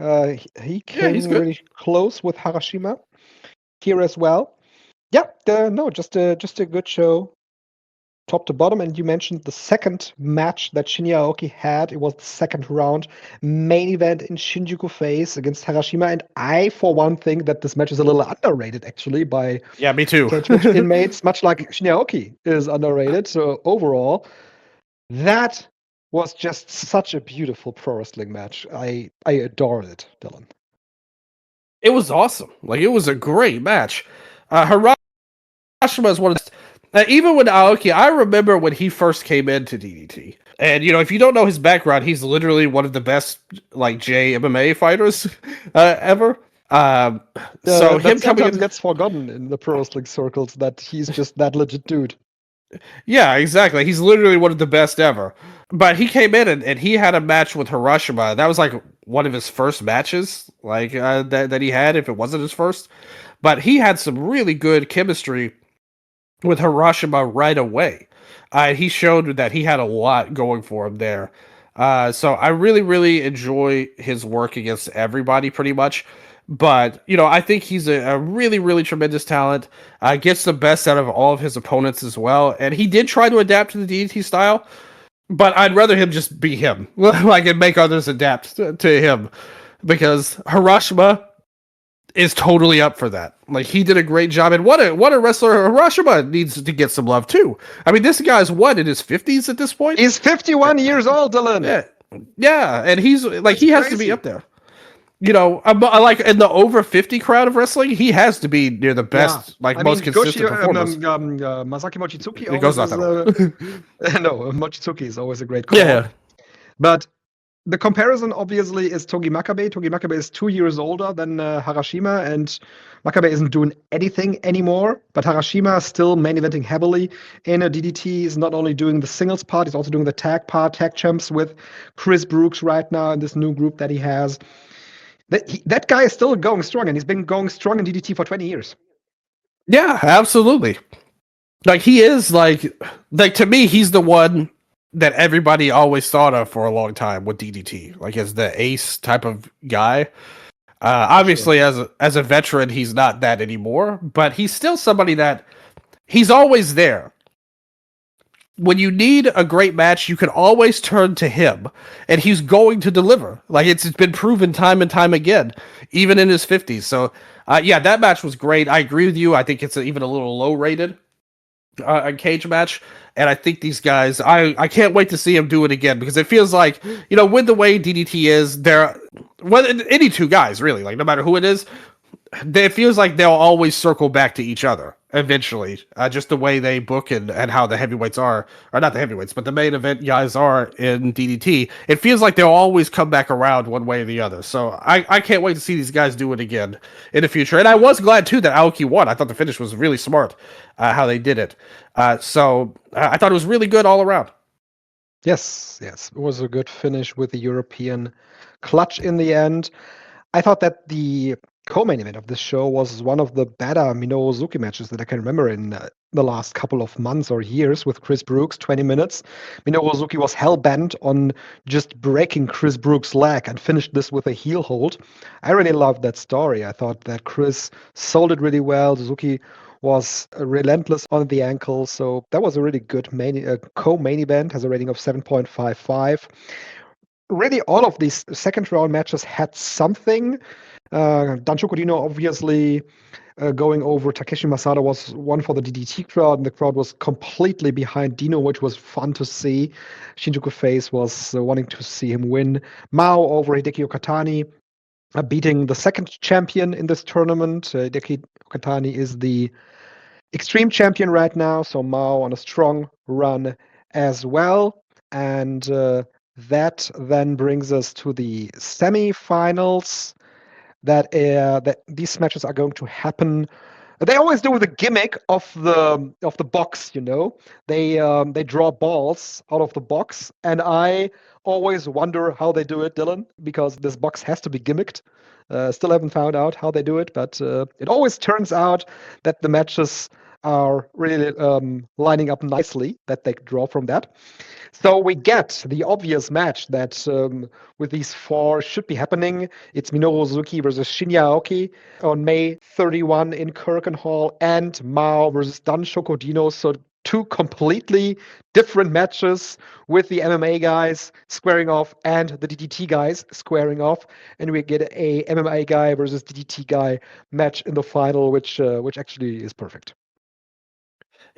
He came really close with Harashima here as well. Yeah, just a good show, top to bottom. And you mentioned the second match that Shinya Aoki had. It was the second round main event in Shinjuku Face against Harashima. And I, for one, think that this match is a little underrated, actually, by me too. inmates, much like Shinya Aoki is underrated. So overall, that was just such a beautiful pro wrestling match. I adored it, Dylan. It was awesome. Like, it was a great match. Hiroshima is one of the... even with Aoki, I remember when he first came into DDT. And, if you don't know his background, he's literally one of the best, like, MMA fighters ever. So him coming in... gets forgotten in the pro wrestling circles that he's just that legit dude. Yeah, exactly. He's literally one of the best ever. But he came in and he had a match with Hiroshima. That was like one of his first matches, like that he had, if it wasn't his first. But he had some really good chemistry with Hiroshima right away. He showed that he had a lot going for him there. So I really, really enjoy his work against everybody pretty much. But, I think he's a really, really tremendous talent. Gets the best out of all of his opponents as well. And he did try to adapt to the DDT style, but I'd rather him just be him, like, and make others adapt to him, because Hiroshima is totally up for that. Like, he did a great job, and what a wrestler. Hiroshima needs to get some love too. I mean, this guy's in his 50s at this point? He's 51 years old, Dylan. Yeah, and he's like, he has to be up there. I like in the over 50 crowd of wrestling, he has to be near the best, most consistent performers. Masaki Mochizuki It goes always not is. that No, Mochizuki is always a great call. Yeah. But the comparison obviously is Togi Makabe. Togi Makabe is 2 years older than Harashima, and Makabe isn't doing anything anymore. But Harashima is still main eventing heavily in a DDT. He's not only doing the singles part, he's also doing the tag part, tag champs with Chris Brooks right now in this new group that he has. That guy is still going strong, and he's been going strong in DDT for 20 years. Yeah, absolutely. Like he is like to me, he's the one that everybody always thought of for a long time with DDT, like as the ace type of guy. Obviously, sure. as a veteran, he's not that anymore, but he's still somebody that he's always there. When you need a great match, you can always turn to him, and he's going to deliver. Like it's been proven time and time again, even in his 50s. So, yeah, that match was great. I agree with you. I think it's even a little low rated. A cage match, and I think these guys, I can't wait to see him do it again, because it feels like, with the way DDT is, any two guys really, like no matter who it is, it feels like they'll always circle back to each other eventually. Just the way they book and how the heavyweights are, or not the heavyweights, but the main event guys are in DDT. It feels like they'll always come back around one way or the other. So I can't wait to see these guys do it again in the future. And I was glad too that Aoki won. I thought the finish was really smart, how they did it. So I thought it was really good all around. Yes, it was a good finish with the European clutch in the end. I thought that the co-main event of this show was one of the better Minoru Suzuki matches that I can remember in the last couple of months or years with Chris Brooks, 20 minutes. Minoru Suzuki was hell-bent on just breaking Chris Brooks' leg and finished this with a heel hold. I really loved that story. I thought that Chris sold it really well. Suzuki was relentless on the ankle, so that was a really good co-main event, has a rating of 7.55. Really, all of these second round matches had something. Danshoku Dino obviously going over Takeshi Masada was one for the DDT crowd, and the crowd was completely behind Dino, which was fun to see. Shinjuku Face was wanting to see him win. Mao over Hideki Okatani, beating the second champion in this tournament. Hideki Okatani is the Extreme champion right now, so Mao on a strong run as well. And that then brings us to the semifinals. That these matches are going to happen. They always do the gimmick of the box, They draw balls out of the box, and I always wonder how they do it, Dylan, because this box has to be gimmicked. Still haven't found out how they do it, but it always turns out that the matches are really lining up nicely, that they draw from that. So we get the obvious match that with these four should be happening. It's Minoru Suzuki versus Shinya Aoki on May 31 in Kirkenhall, and Mao versus Danshoku Dino. So two completely different matches with the MMA guys squaring off and the DDT guys squaring off, and we get a MMA guy versus DDT guy match in the final, which actually is perfect.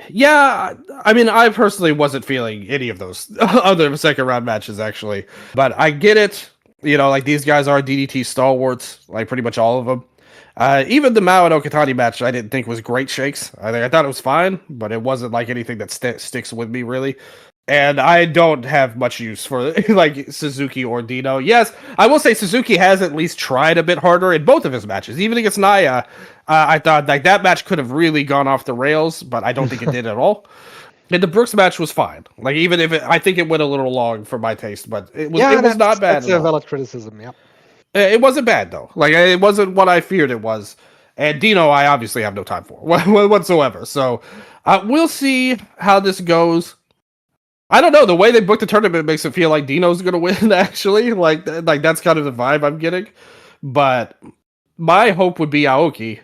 Yeah, I mean, I personally wasn't feeling any of those other second round matches, actually. But I get it. Like these guys are DDT stalwarts, like pretty much all of them. Even the Mao and Okatani match, I didn't think was great shakes. I thought it was fine, but it wasn't like anything that sticks with me, really. And I don't have much use for like Suzuki or Dino. Yes, I will say Suzuki has at least tried a bit harder in both of his matches. Even against Naya, I thought like that match could have really gone off the rails, but I don't think it did at all. And the Brooks match was fine. Like even if I think it went a little long for my taste, but it was not bad. That's a valid criticism. Yeah, it wasn't bad though. Like it wasn't what I feared it was. And Dino, I obviously have no time for whatsoever. So we'll see how this goes. I don't know. The way they booked the tournament makes it feel like Dino's going to win, actually. Like that's kind of the vibe I'm getting. But my hope would be Aoki.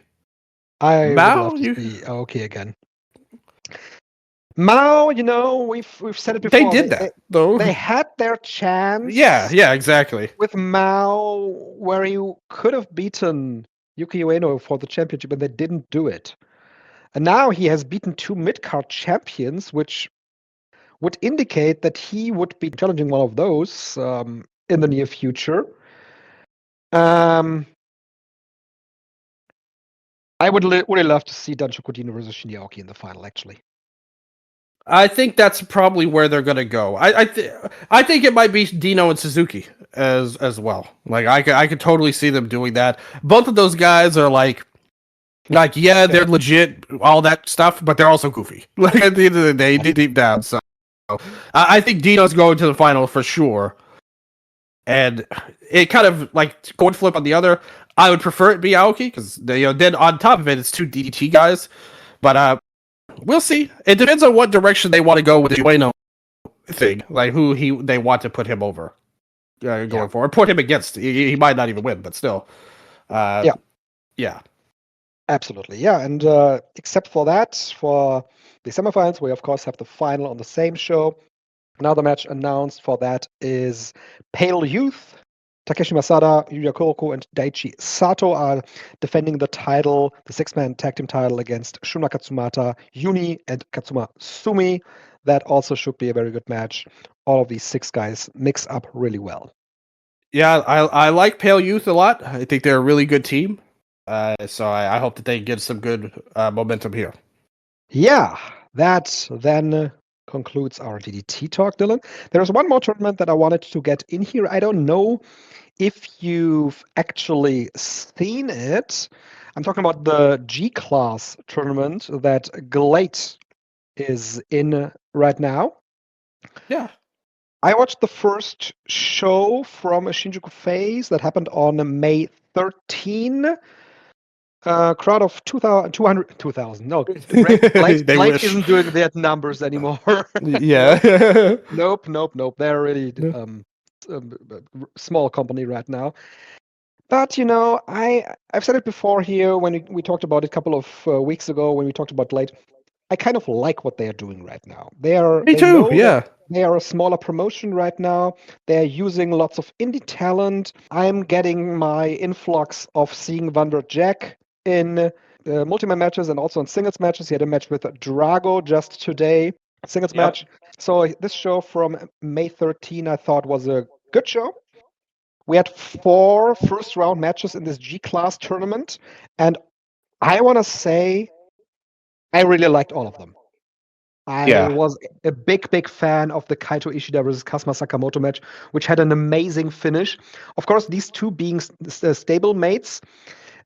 I would love to see Aoki again. Mao, we've said it before. They did that, though. They had their chance. Yeah, exactly. With Mao, where he could have beaten Yuki Ueno for the championship, and they didn't do it. And now he has beaten two mid-card champions, which would indicate that he would be challenging one of those in the near future. I would really love to see Danshoku Dino versus Shinji Aoki in the final, actually. I think that's probably where they're gonna go. I think it might be Dino and Suzuki as well. Like I could totally see them doing that. Both of those guys are like yeah, they're legit, all that stuff, but they're also goofy. Like at the end of the day, deep down. So I think Dino's going to the final for sure. And it kind of like coin flip on the other. I would prefer it be Aoki because then on top of it, it's two DDT guys. But we'll see. It depends on what direction they want to go with the Ueno thing, like who they want to put him over going forward, put him against. He might not even win, but still. Yeah. Absolutely, yeah. And except for that, for the semifinals, we of course have the final on the same show. Another match announced for that is Pale Youth. Takeshi Masada, Yuya Kuroko, and Daichi Sato are defending the title, the six-man tag team title, against Shuna Katsumata, Yuni, and Katsuma Sumi. That also should be a very good match. All of these six guys mix up really well. Yeah, I like Pale Youth a lot. I think they're a really good team. So I hope that they get some good momentum here. Yeah, that then concludes our DDT talk, Dylan. There's one more tournament that I wanted to get in here. I don't know if you've actually seen it. I'm talking about the G-Class tournament that GLEAT is in right now. Yeah. I watched the first show from a Shinjuku phase that happened on May 13. Crowd of 2,000. No, Blake isn't doing that numbers anymore. Yeah. Nope. They're really small company right now. But I've said it before here when we talked about it a couple of weeks ago when we talked about GLEAT. I kind of like what they are doing right now. Me too. Yeah. They are a smaller promotion right now. They're using lots of indie talent. I'm getting my influx of seeing Vander Jack in multi-man matches and also in singles matches. He had a match with Drago just today, singles match. So this show from May 13, I thought was a good show. We had 4 first-round matches in this G-Class tournament, and I want to say I really liked all of them. I was a big fan of the Kaito Ishida versus Kazuma Sakamoto match, which had an amazing finish. Of course, these two being stable mates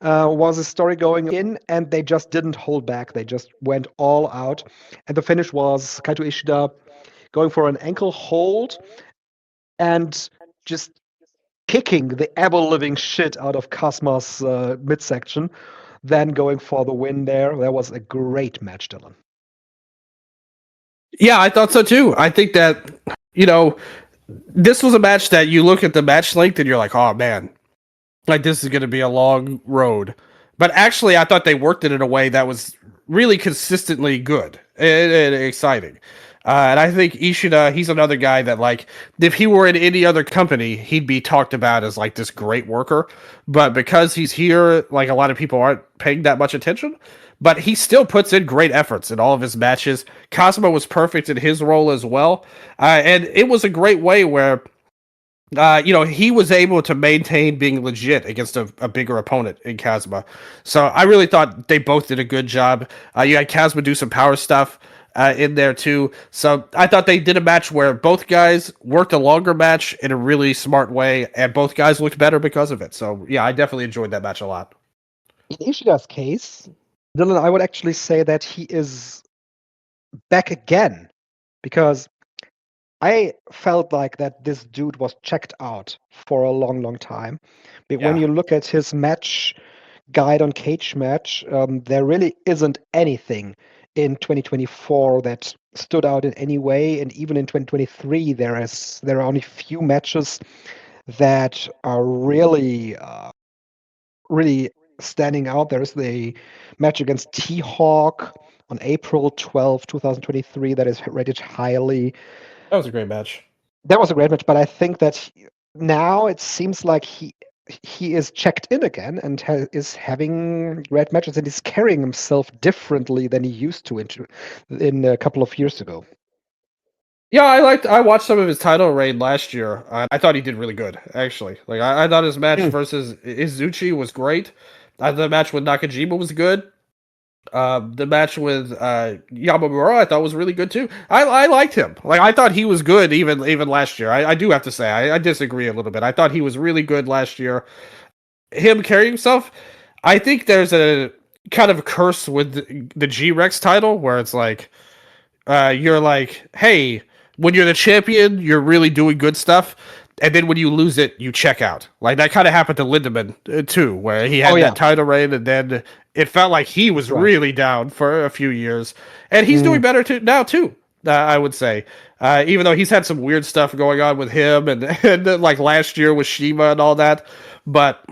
was a story going in, and they just didn't hold back. They just went all out. And the finish was Kaito Ishida going for an ankle hold and just kicking the ever-living shit out of Kazuma's midsection, then going for the win there. That was a great match, Dylan. Yeah, I thought so too. I think that, this was a match that you look at the match length and you're like, oh man, like this is going to be a long road. But actually, I thought they worked it in a way that was really consistently good and exciting. And I think Ishida, he's another guy that, like, if he were in any other company, he'd be talked about as like this great worker. But because he's here, like a lot of people aren't paying that much attention. But he still puts in great efforts in all of his matches. Kazuma was perfect in his role as well. And it was a great way where, he was able to maintain being legit against a bigger opponent in Kazuma. So I really thought they both did a good job. You had Kazuma do some power stuff in there too. So I thought they did a match where both guys worked a longer match in a really smart way, and both guys looked better because of it. So yeah, I definitely enjoyed that match a lot. In Ishida's case, Dylan, I would actually say that he is back again, because I felt like that this dude was checked out for a long time. But when you look at his match guide on Cage Match, there really isn't anything in 2024 that stood out in any way. And even in 2023, there are only few matches that are really standing out. There's the match against T-Hawk on April 12, 2023 that is rated highly. That was a great match. That was a great match, but I think that now it seems like he is checked in again and is having great matches, and he's carrying himself differently than he used to in a couple of years ago. Yeah, I watched some of his title reign last year. I thought he did really good, actually. Like I thought his match versus Izuchi was great. The match with Nakajima was good. The match with Yamamura I thought was really good too. I liked him. Like I thought he was good even last year. I do have to say I disagree a little bit. I thought he was really good last year. Him carrying himself, I think there's a kind of curse with the G-Rex title where it's like you're like, hey, when you're the champion, you're really doing good stuff. And then when you lose it, you check out. Like that kind of happened to Lindemann too, where he had that title reign, and then it felt like he was really down for a few years, and he's doing better now too. I would say, even though he's had some weird stuff going on with him, and like last year with Shima and all that, but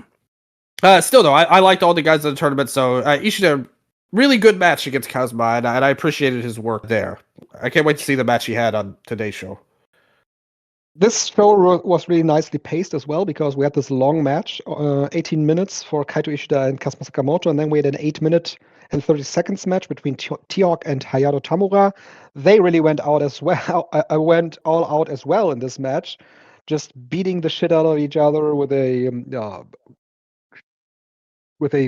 still though, I liked all the guys in the tournament. So Ishida, really good match against Kazuma, and I appreciated his work there. I can't wait to see the match he had on today's show. This show was really nicely paced as well, because we had this long match, 18 minutes for Kaito Ishida and Kazuma Sakamoto, and then we had an 8-minute and 30 seconds match between T-Hawk and Hayato Tamura. They really went out as well. I went all out as well in this match, just beating the shit out of each other with a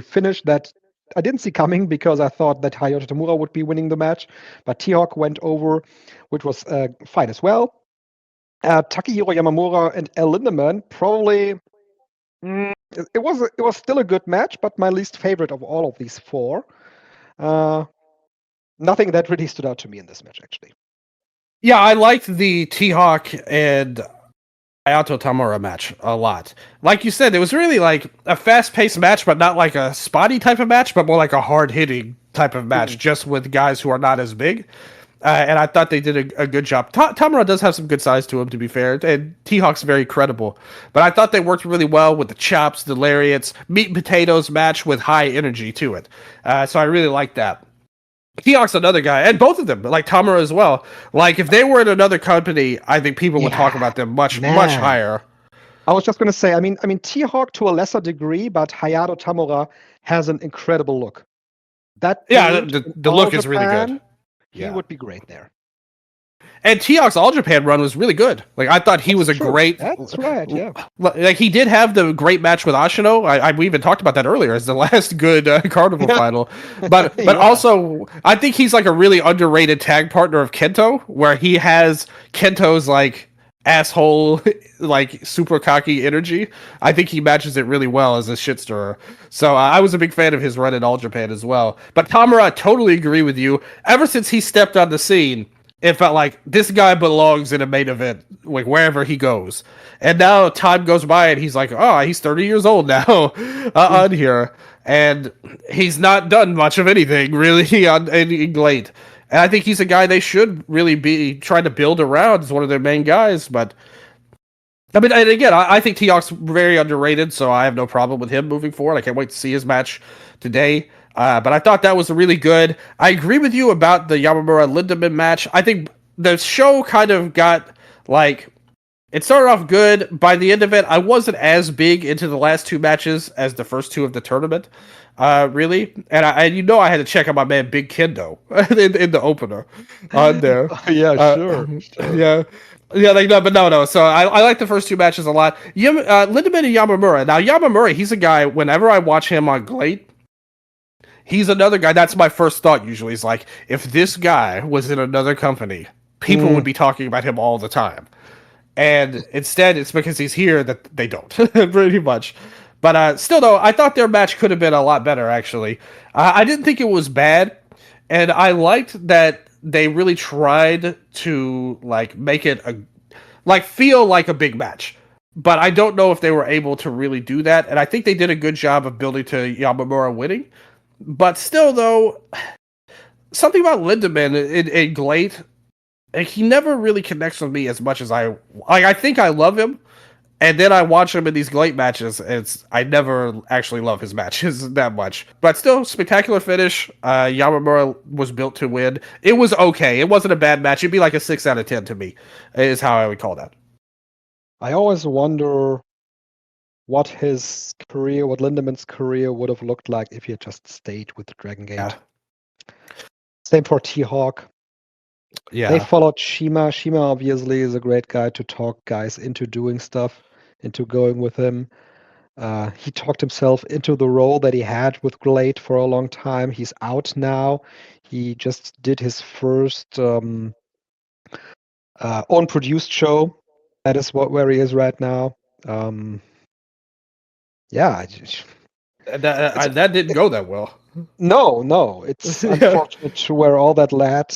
finish that I didn't see coming, because I thought that Hayato Tamura would be winning the match, but T-Hawk went over, which was fine as well. Takehiro Yamamura and El Lindemann, probably it was still a good match, but my least favorite of all of these four. Nothing that really stood out to me in this match, actually. Yeah, I liked the T-Hawk and Hayato Tamura match a lot. Like you said, it was really like a fast-paced match, but not like a spotty type of match, but more like a hard-hitting type of match, just with guys who are not as big. And I thought they did a good job. Tamura does have some good size to him, to be fair, and T-Hawk's very credible. But I thought they worked really well with the chops, the lariats, meat and potatoes match with high energy to it. So I really like that. T-Hawk's another guy, and both of them, like Tamura as well. Like, if they were in another company, I think people would talk about them much higher. I was just going to say, I mean, T-Hawk to a lesser degree, but Hayato Tamura has an incredible look. The look is really good. He would be great there. And T-Hawk's All Japan run was really good. Like I thought he was a great. That's right. Yeah. Like he did have the great match with Ashino. We even talked about that earlier as the last good Carnival final. But also I think he's like a really underrated tag partner of Kento, where he has Kento's like asshole like super cocky energy. I think he matches it really well as a shit stirrer. So I was a big fan of his run in All Japan as well. But Tamura, I totally agree with you. Ever since he stepped on the scene, it felt like this guy belongs in a main event, like wherever he goes. And now time goes by and he's like, oh, he's 30 years old now on here. And he's not done much of anything really in GLEAT. And I think he's a guy they should really be trying to build around as one of their main guys. But I mean, and again, I think T-Hawk's very underrated, so I have no problem with him moving forward. I can't wait to see his match today. But I thought that was really good. I agree with you about the Yamamura Lindemann match. I think the show kind of got like it started off good. By the end of it, I wasn't as big into the last two matches as the first two of the tournament. Really, and I had to check out my man Big Kendo in the opener on there. Yeah, sure. Yeah, like no. So I like the first two matches a lot. Lindemann and Yamamura. Now Yamamura, he's a guy. Whenever I watch him on GLEAT, he's another guy. That's my first thought. Usually, is like if this guy was in another company, people would be talking about him all the time. And instead, it's because he's here that they don't, pretty much. But still, though, I thought their match could have been a lot better, actually. I didn't think it was bad, and I liked that they really tried to like make it feel like a big match. But I don't know if they were able to really do that, and I think they did a good job of building to Yamamura winning. But still, though, something about Lindemann in GLEAT, he never really connects with me as much as I think I love him. And then I watch him in these GLEAT matches, and I never actually love his matches that much. But still, spectacular finish. Yamamura was built to win. It was okay. It wasn't a bad match. It'd be like a 6 out of 10 to me, is how I would call that. I always wonder what Lindemann's career would have looked like if he had just stayed with Dragon Gate. Yeah. Same for T-Hawk. They followed Shima. Shima obviously is a great guy to talk guys into doing stuff, into going with him. He talked himself into the role that he had with GLEAT for a long time. He's out now. He just did his first own produced show. That is where he is right now. Yeah, that didn't go that well. no, it's unfortunate to where all that led.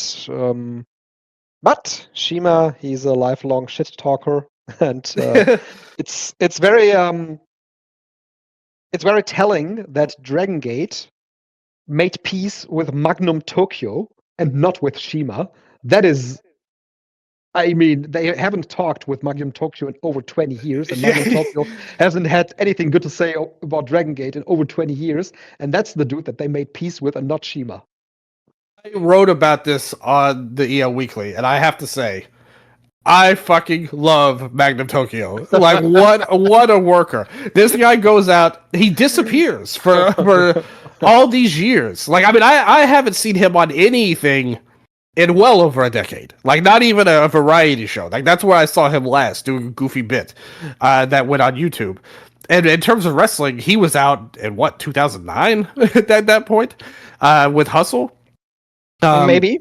But Shima, he's a lifelong shit talker, and it's very telling that Dragon Gate made peace with Magnum Tokyo and not with Shima. That is, I mean, they haven't talked with Magnum Tokyo in over 20 years, and Magnum Tokyo hasn't had anything good to say about Dragon Gate in over 20 years, and that's the dude that they made peace with and not Shima. I wrote about this on the EL Weekly, and I have to say, I fucking love Magnum Tokyo. Like, what a worker. This guy goes out, he disappears for all these years. Like, I mean, I haven't seen him on anything in well over a decade. Like, not even a variety show. Like, that's where I saw him last, doing a goofy bit that went on YouTube. And in terms of wrestling, he was out in, 2009 at that point with Hustle. Maybe.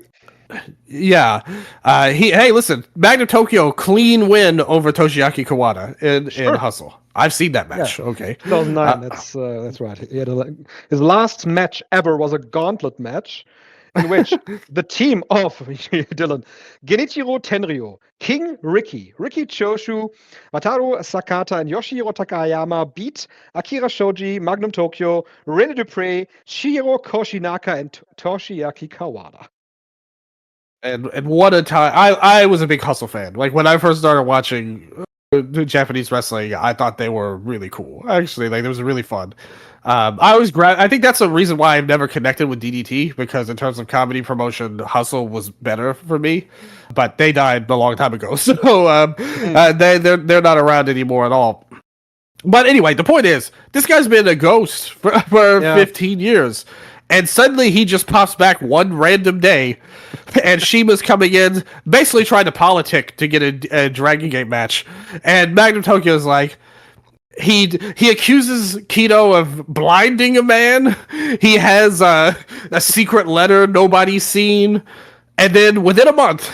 Yeah. Hey, listen, Magnum Tokyo, clean win over Toshiaki Kawada in Hustle. I've seen that match. Yeah. Okay. 2009, that's right. He had his last match ever was a gauntlet match in which the team of Dylan, Genichiro Tenryo, King Ricky Choshu, Wataru Sakata, and Yoshihiro Takayama beat Akira Shoji, Magnum Tokyo, Rene Dupré, Shiro Koshinaka, and Toshiaki Kawada. And what a time! I was a big Hustle fan. Like, when I first started watching Japanese wrestling, I thought they were really cool. Actually, like, it was really fun. I think that's the reason why I've never connected with DDT, because in terms of comedy promotion, Hustle was better for me. But they died a long time ago, so they're not around anymore at all. But anyway, the point is, this guy's been a ghost for 15 years. And suddenly he just pops back one random day, and Shima's coming in, basically trying to politic to get a Dragon Gate match. And Magnum Tokyo is like, he accuses Kido of blinding a man. He has a secret letter nobody's seen. And then within a month,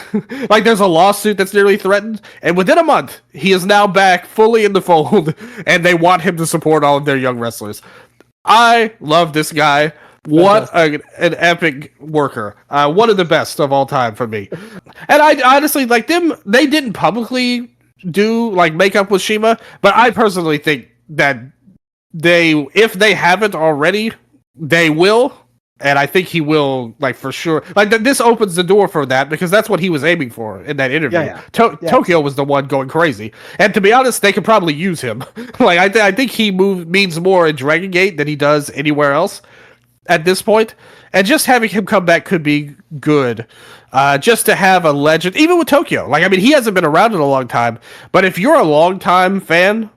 like, there's a lawsuit that's nearly threatened. And within a month, he is now back fully in the fold, and they want him to support all of their young wrestlers. I love this guy. What an epic worker. One of the best of all time for me. And I honestly, like, them, they didn't publicly make up with Shima, but I personally think that if they haven't already, they will. And I think he will, like, for sure. Like, this opens the door for that, because that's what he was aiming for in that interview. Yeah. Tokyo was the one going crazy. And to be honest, they could probably use him. Like, I think he means more in Dragon Gate than he does anywhere else at this point. And just having him come back could be good. Just to have a legend, even with Tokyo. Like, I mean, he hasn't been around in a long time, but if you're a long-time fan,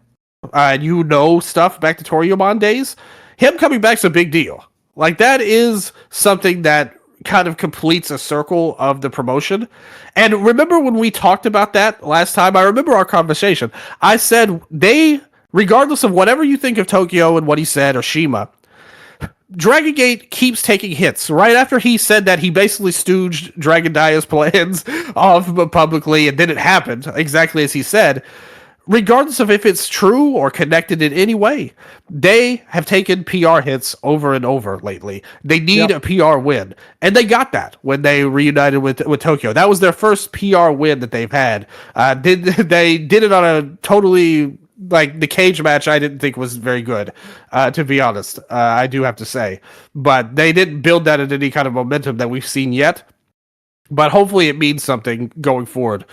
and you know stuff back to Toryumon days, him coming back's a big deal. Like, that is something that kind of completes a circle of the promotion. And remember when we talked about that last time? I remember our conversation. I said, regardless of whatever you think of Tokyo and what he said, or Shima, Dragon Gate keeps taking hits. Right after he said that, he basically stooged Dragon Dia's plans off publicly, and then it happened exactly as he said. Regardless of if it's true or connected in any way, they have taken PR hits over and over lately. They need a PR win, and they got that when they reunited with Tokyo. That was their first PR win that they've had. They did it on a totally, like, the cage match I didn't think was very good, to be honest. I do have to say. But they didn't build that into any kind of momentum that we've seen yet. But hopefully it means something going forward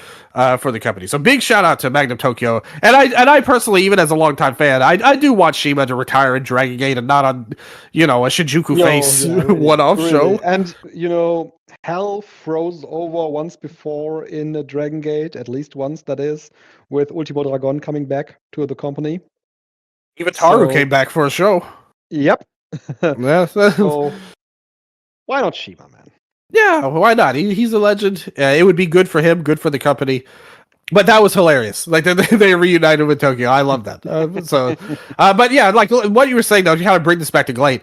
for the company. So big shout out to Magnum Tokyo. And I personally, even as a longtime fan, I do want Shima to retire in Dragon Gate and not on, a Shinjuku face one-off show. And, hell froze over once before in the Dragon Gate, at least once, that is, with Ultimo Dragon coming back to the company. Even Taru came back for a show. Yep. Yeah. So why not Shima, man? Yeah, why not? He's a legend. It would be good for him, good for the company. But that was hilarious. Like they reunited with Tokyo. I love that. But yeah, like what you were saying though, to kind of bring this back to GLEAT.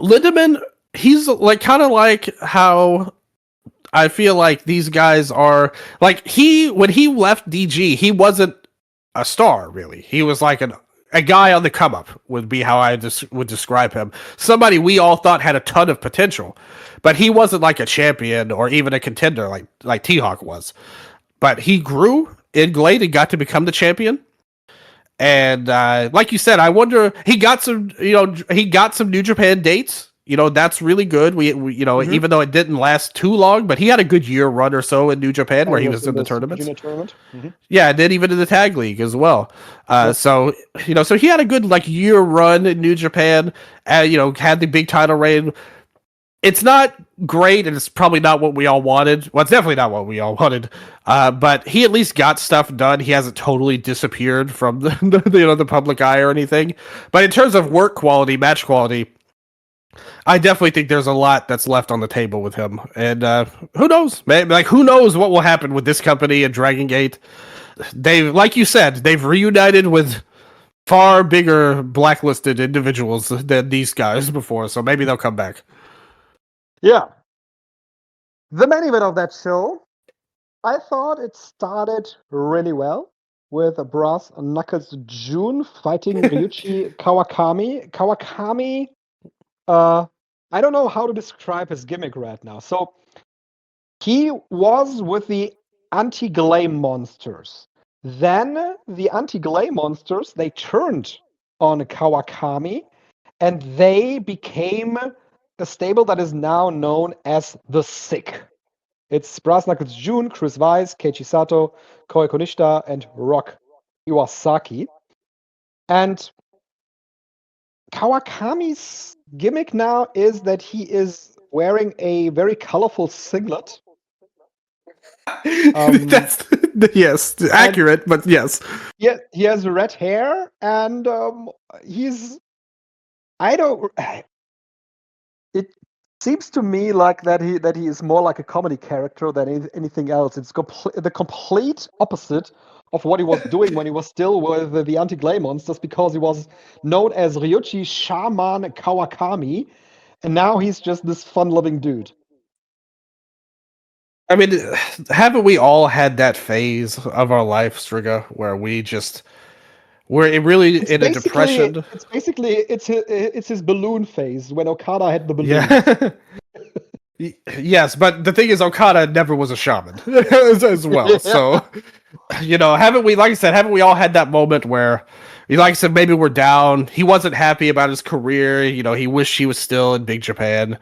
Lindemann, he's like kind of like how I feel like these guys are like when he left DG, he wasn't a star really. He was like a guy on the come up would be how I would describe him. Somebody we all thought had a ton of potential, but he wasn't like a champion or even a contender like T-Hawk was. But he grew in GLEAT and got to become the champion. And like you said, I wonder he got some New Japan dates. That's really good. We even though it didn't last too long, but he had a good year run or so in New Japan where he was in the tournaments. Mm-hmm. Yeah, and then even in the tag league as well. So he had a good like year run in New Japan. Had the big title reign. It's not great, and it's probably not what we all wanted. Well, it's definitely not what we all wanted. But he at least got stuff done. He hasn't totally disappeared from the public eye or anything. But in terms of work quality, match quality, I definitely think there's a lot that's left on the table with him. And who knows? Like, who knows what will happen with this company and Dragon Gate? Like you said, they've reunited with far bigger blacklisted individuals than these guys before, so maybe they'll come back. Yeah. The main event of that show, I thought it started really well with Brass Knuckles June fighting Ryuichi Kawakami. Kawakami, I don't know how to describe his gimmick right now. So he was with the Anti-Glay Monsters. Then the Anti-Glay Monsters, they turned on Kawakami and they became a stable that is now known as the Sick. It's Brass Knuckles June, Chris Weiss, Keiichi Sato, Koi Konishita, and Rock Iwasaki. And Kawakami's gimmick now is that he is wearing a very colorful singlet. That's yes, accurate, but yes. Yeah, he has red hair, and he's. It seems to me like that he is more like a comedy character than anything else. It's the complete opposite of what he was doing when he was still with the Anti-Glay Monsters, because he was known as Ryuichi Shaman Kawakami, and now he's just this fun-loving dude. I mean, haven't we all had that phase of our life, Strigga, where we're really in a depression? It's his balloon phase when Okada had the balloon. Yeah. Yes, but the thing is, Okada never was a shaman as well. So, haven't we all had that moment where, like I said, maybe we're down. He wasn't happy about his career. He wished he was still in Big Japan.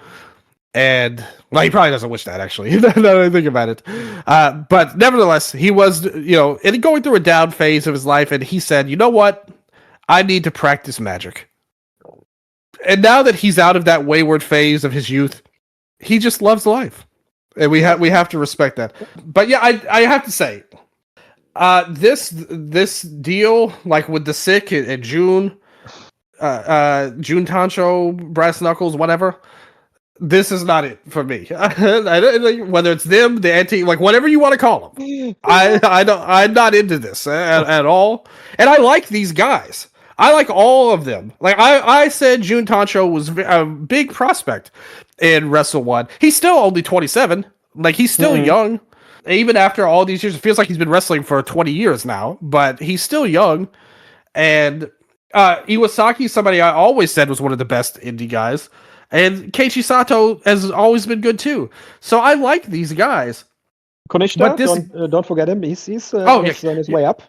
And, well, he probably doesn't wish that, actually, now that I think about it. But nevertheless, he was, going through a down phase of his life, and he said, you know what? I need to practice magic. And now that he's out of that wayward phase of his youth, he just loves life. And we have to respect that. But yeah, I have to say, this deal, like with the Sick and June Tancho, Brass Knuckles, whatever, this is not it for me. Whether it's them, the anti, like whatever you want to call them, I'm not into this at all. And I like these guys. I like all of them. Like I said, Jun Tancho was a big prospect in Wrestle One. He's still only 27. Like he's still young. Even after all these years, it feels like he's been wrestling for 20 years now. But he's still young. And Iwasaki, somebody I always said was one of the best indie guys. And Keiichi Sato has always been good too. So I like these guys. Konishita, don't forget him. He's on his way up.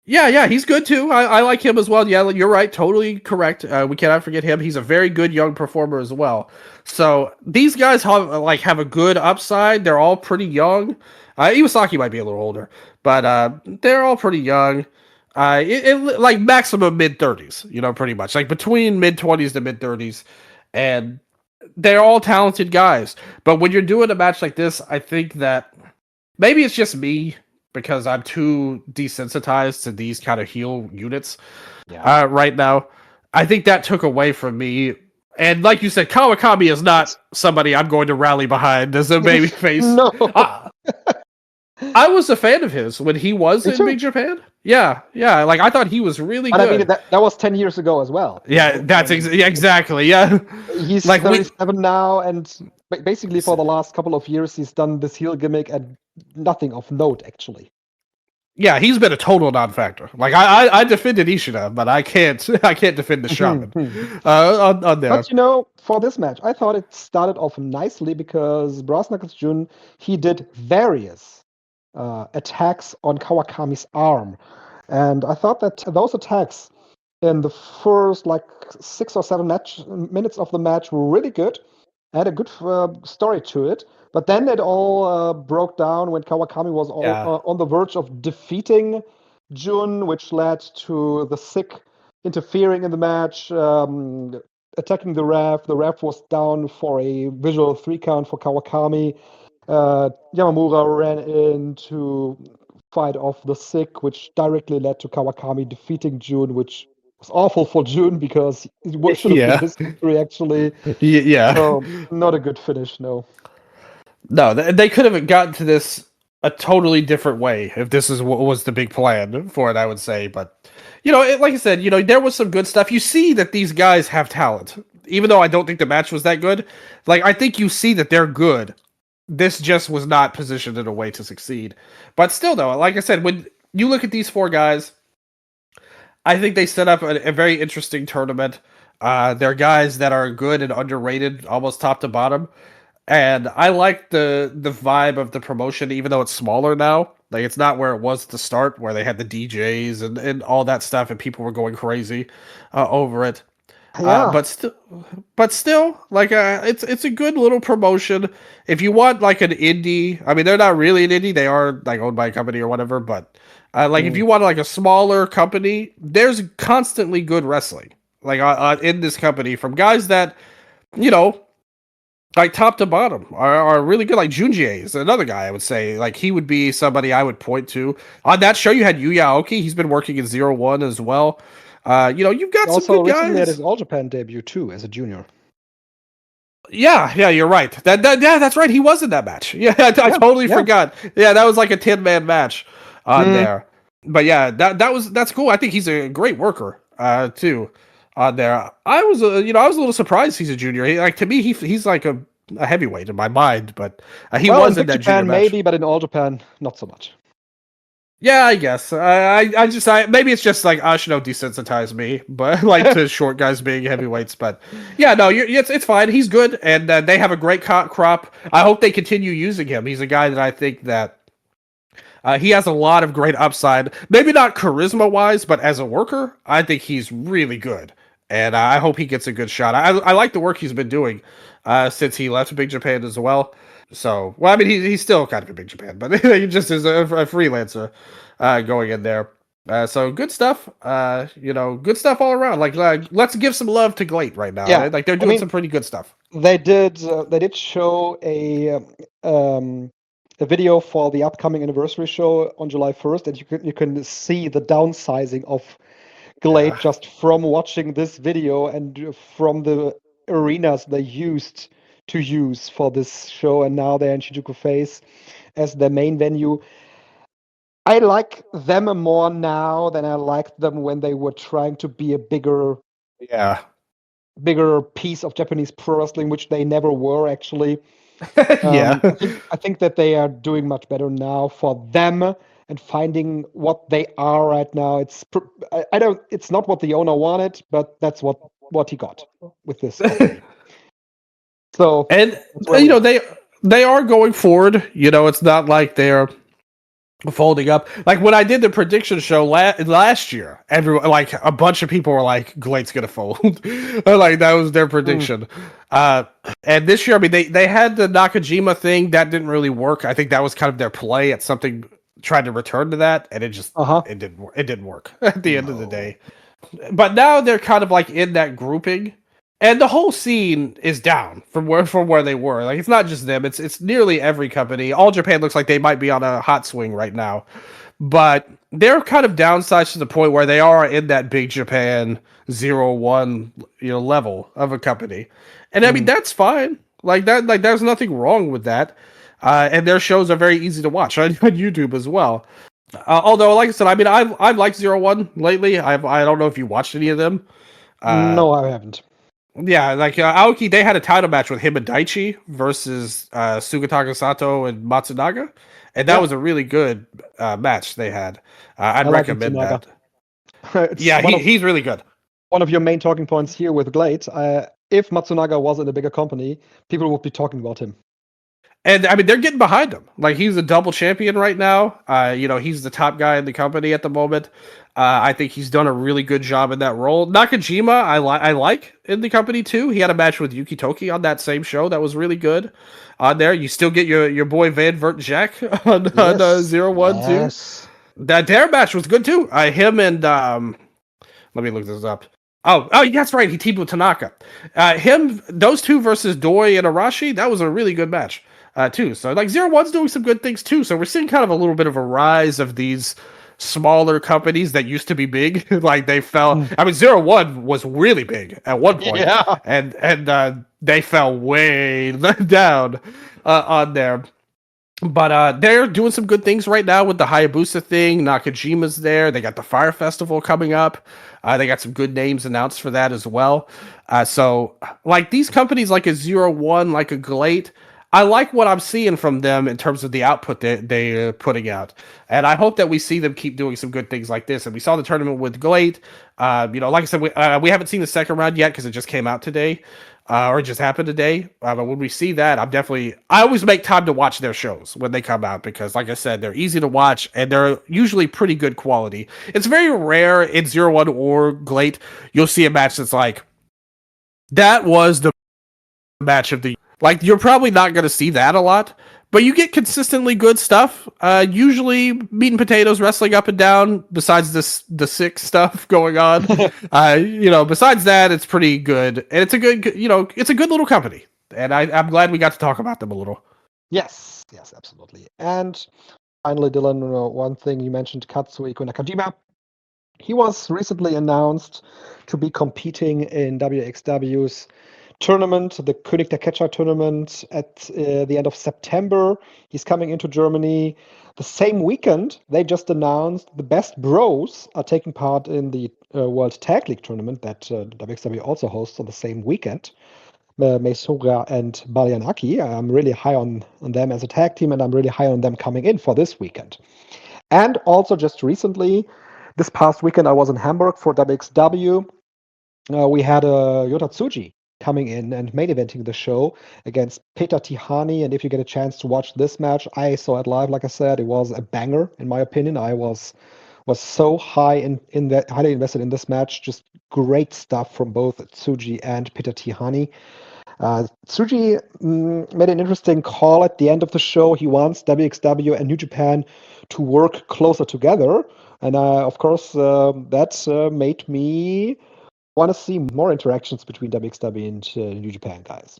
Yeah, he's good too. I like him as well. Yeah, you're right. Totally correct. We cannot forget him. He's a very good young performer as well. So these guys have a good upside. They're all pretty young. Iwasaki might be a little older, but they're all pretty young. Like maximum mid-30s, pretty much. Like between mid-20s to mid-30s. And they're all talented guys. But when you're doing a match like this, I think that maybe it's just me because I'm too desensitized to these kind of heel units right now. I think that took away from me And like you said, Kawakami is not somebody I'm going to rally behind as a babyface. No. I was a fan of his when he was in Big Japan. Yeah. Like I thought he was really good. I mean, that was 10 years ago as well. Yeah, that's exactly. Yeah, he's like 37 now, and basically for the last couple of years, he's done this heel gimmick and nothing of note, actually. Yeah, he's been a total non-factor. Like I defended Ishida, but I can't defend the Shaman on there. But for this match, I thought it started off nicely because Brass Knuckles Jun, he did various attacks on Kawakami's arm, and I thought that those attacks in the first 6 or 7 minutes of the match were really good, had a good story to it. But then it all broke down when Kawakami was on the verge of defeating Jun, which led to the Sick interfering in the match, attacking the ref. The ref was down for a visual 3 count for Kawakami. Yamamura ran in to fight off the Sick, which directly led to Kawakami defeating Jun, which was awful for Jun because it should have been his victory, actually. Yeah. So, not a good finish, no. No, they could have gotten to this a totally different way if this is what was the big plan for it, I would say. But, like I said, there was some good stuff. You see that these guys have talent. Even though I don't think the match was that good, I think you see that they're good. This just was not positioned in a way to succeed. But still, though, like I said, when you look at these 4 guys, I think they set up a very interesting tournament. They're guys that are good and underrated, almost top to bottom. And I like the vibe of the promotion, even though it's smaller now. Like, it's not where it was at the start, where they had the DJs and all that stuff, and people were going crazy over it. Yeah. But still, it's a good little promotion. If you want an indie, I mean, they're not really an indie; they are owned by a company or whatever. But if you want a smaller company, there's constantly good wrestling in this company from guys that top to bottom are really good. Like Junjie is another guy I would say. He would be somebody I would point to. On that show, you had Yuya Aoki. He's been working in 0-1 as well. You've got also some good guys. Recently had his All Japan debut too as a junior. Yeah, you're right. That's right. He was in that match. Yeah, I totally forgot. Yeah, that was a 10-man match there. But yeah, that's cool. I think he's a great worker too. On there, I was a little surprised he's a junior. To me, he's a heavyweight in my mind, but he was in that Japan, junior match. maybe, but in All Japan, not so much. Yeah, I guess. Maybe it's just Ashino desensitized me, but to short guys being heavyweights. But yeah, no, it's fine. He's good, and they have a great crop. I hope they continue using him. He's a guy that I think that he has a lot of great upside. Maybe not charisma wise, but as a worker, I think he's really good. And I hope he gets a good shot. I like the work he's been doing since he left Big Japan as well. So, well, I mean, he's still kind of in Big Japan, but he just is a freelancer going in there. So good stuff. Good stuff all around. Let's give some love to GLEAT right now. Yeah, they're doing some pretty good stuff. They did show a video for the upcoming anniversary show on July 1st, and you can see the downsizing of GLEAT just from watching this video and from the arenas they used to use for this show, and now they're in Shinjuku Face as their main venue. I like them more now than I liked them when they were trying to be a bigger piece of Japanese pro wrestling, which they never were actually. I think that they are doing much better now for them and finding what they are right now. It's not what the owner wanted, but that's what he got with this company. So, and they are going forward. It's not like they're folding up. When I did the prediction show last year, everyone a bunch of people were like, GLEAT's gonna fold. That was their prediction. And this year, I mean, they had the Nakajima thing that didn't really work. I think that was kind of their play at something, trying to return to that, and it just it didn't work at the end of the day. But now they're kind of in that grouping, and the whole scene is down from where they were. It's not just them; it's nearly every company. All Japan looks like they might be on a hot swing right now, but they're kind of downsized to the point where they are in that big Japan 0-1 level of a company. And I mean that's fine. Like there's nothing wrong with that. And their shows are very easy to watch on YouTube as well. Although, like I said, I mean, I've liked 0-1 lately. I don't know if you watched any of them. No, I haven't. Yeah, like Aoki, they had a title match with him and Daichi versus Sugataka Sato and Matsunaga, and that was a really good match they had. I'd recommend that. Yeah, he's really good. One of your main talking points here with GLEAT, if Matsunaga was in a bigger company, people would be talking about him. And I mean, they're getting behind him. Like he's a double champion right now. He's the top guy in the company at the moment. I think he's done a really good job in that role. Nakajima, I like in the company too. He had a match with Yuki Toki on that same show that was really good. On there, you still get your boy Van Vert Jack on 0-1 too. That their match was good too. Him and let me look this up. Oh, that's right. He teamed with Tanaka. Those two versus Doi and Arashi. That was a really good match. Too. So like 0-1's doing some good things too. So we're seeing kind of a little bit of a rise of these smaller companies that used to be big. Like they fell. I mean, 0-1 was really big at one point, and they fell way down on there. But they're doing some good things right now with the Hayabusa thing. Nakajima's there. They got the Fire Festival coming up. They got some good names announced for that as well. So like these companies like a 0-1, like a GLEAT, I like what I'm seeing from them in terms of the output they're putting out. And I hope that we see them keep doing some good things like this. And we saw the tournament with GLEAT. Like I said, we haven't seen the second round yet because it just came out today. Or it just happened today. But when we see that, I always make time to watch their shows when they come out because, like I said, they're easy to watch and they're usually pretty good quality. It's very rare in 0-1 or GLEAT you'll see a match that's like, that was the match of the. Like, you're probably not going to see that a lot, but you get consistently good stuff. Usually meat and potatoes wrestling up and down, besides the sick stuff going on. Besides that, it's pretty good. And it's a good little company. And I'm glad we got to talk about them a little. Yes, absolutely. And finally, Dylan, one thing you mentioned, Katsuhiko Nakajima. He was recently announced to be competing in WXW's tournament, the König der Catcher tournament at the end of September. He's coming into Germany. The same weekend, they just announced the best bros are taking part in the World Tag League tournament that WXW also hosts on the same weekend. Meisura and Balianaki. I'm really high on them as a tag team, and I'm really high on them coming in for this weekend. And also just recently, this past weekend, I was in Hamburg for WXW. We had Yota Tsuji coming in and main eventing the show against Peter Tihani. And if you get a chance to watch this match, I saw it live. Like I said, it was a banger, in my opinion. I was so highly invested in this match. Just great stuff from both Tsuji and Peter Tihani. Tsuji made an interesting call at the end of the show. He wants WXW and New Japan to work closer together. And of course, that made me want to see more interactions between WXW and New Japan guys.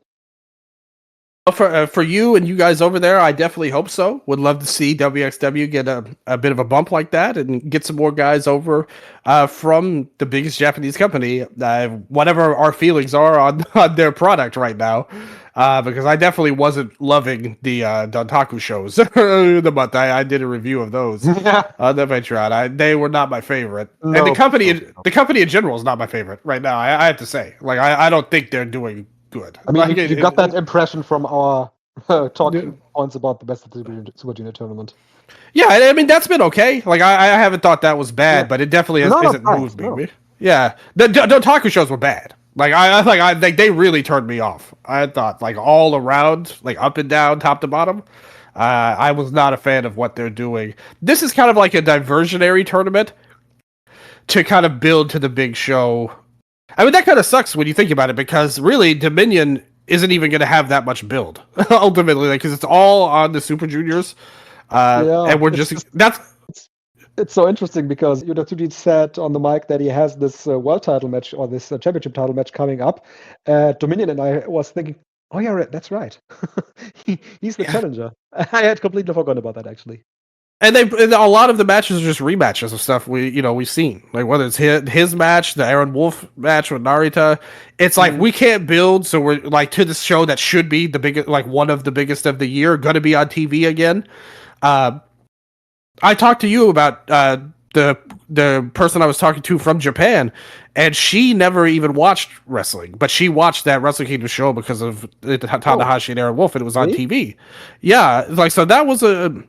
For you and you guys over there, I definitely hope so. Would love to see WXW get a bit of a bump like that and get some more guys over from the biggest Japanese company, whatever our feelings are on their product right now. Because I definitely wasn't loving the Dontaku shows the month. I did a review of those on the Patreon. They were not my favorite. No, and the company in general is not my favorite right now. I have to say, like I don't think they're doing good. I mean, you got that impression from our talking points about the best of the Super Junior tournament. Yeah, I mean that's been okay. Like I haven't thought that was bad, but it definitely isn't moved me. No. Yeah, the Dontaku shows were bad. Like they really turned me off. I thought like all around, like up and down, top to bottom. I was not a fan of what they're doing. This is kind of like a diversionary tournament to kind of build to the big show. I mean, that kind of sucks when you think about it, because really Dominion isn't even going to have that much build ultimately, because it's all on the Super Juniors, and we're It's so interesting because Yota Tsuji said on the mic that he has this world title match or this championship title match coming up at Dominion, and I was thinking, oh yeah, that's right, he's the challenger. I had completely forgotten about that actually. And a lot of the matches are just rematches of stuff we've seen. Like whether it's his match, the Aaron Wolf match with Narita, it's like we can't build, so we're like to this show that should be the biggest, like one of the biggest of the year, gonna be on TV again. I talked to you about the person I was talking to from Japan, and she never even watched wrestling, but she watched that Wrestle Kingdom show because of Tanahashi and Aaron Wolf, and it was on TV. Yeah, like so that was a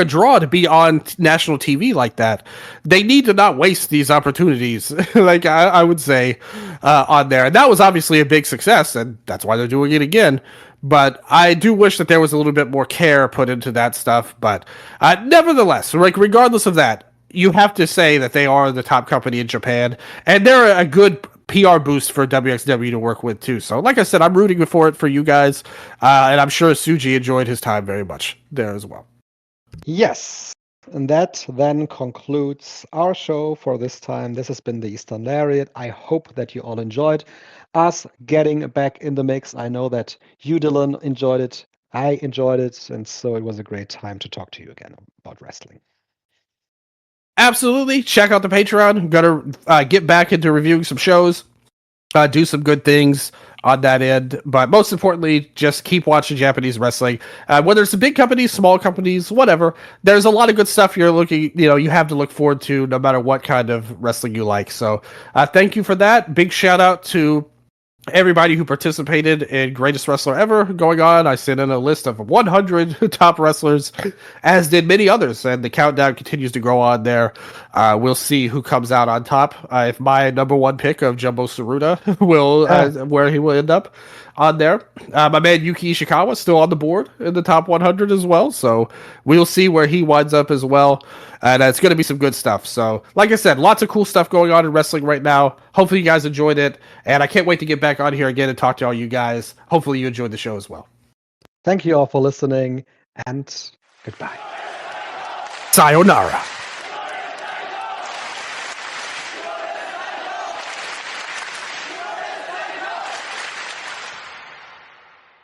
draw to be on national TV like that. They need to not waste these opportunities, like I would say, on there. And that was obviously a big success, and that's why they're doing it again. But I do wish that there was a little bit more care put into that stuff. But nevertheless, like regardless of that, you have to say that they are the top company in Japan, and they're a good PR boost for WXW to work with too. So like I said, I'm rooting for it for you guys, and I'm sure Suji enjoyed his time very much there as well. Yes, and that then concludes our show for this time. This has been the Eastern Lariat. I hope that you all enjoyed us getting back in the mix. I know that you, Dylan, enjoyed it. I enjoyed it, and so it was a great time to talk to you again about wrestling. Absolutely. Check out the Patreon. Gotta get back into reviewing some shows, do some good things on that end. But most importantly, just keep watching Japanese wrestling. Whether it's the big companies, small companies, whatever, there's a lot of good stuff you have to look forward to no matter what kind of wrestling you like. So thank you for that. Big shout out to everybody who participated in Greatest Wrestler Ever going on. I sent in a list of 100 top wrestlers, as did many others, and the countdown continues to grow on there. We'll see who comes out on top. If my number one pick of Jumbo Tsuruta where he will end up on there. My man Yuki Ishikawa still on the board in the top 100 as well, so we'll see where he winds up as well. And it's going to be some good stuff. So, like I said, lots of cool stuff going on in wrestling right now. Hopefully you guys enjoyed it. And I can't wait to get back on here again and talk to all you guys. Hopefully you enjoyed the show as well. Thank you all for listening, and goodbye. Sayonara.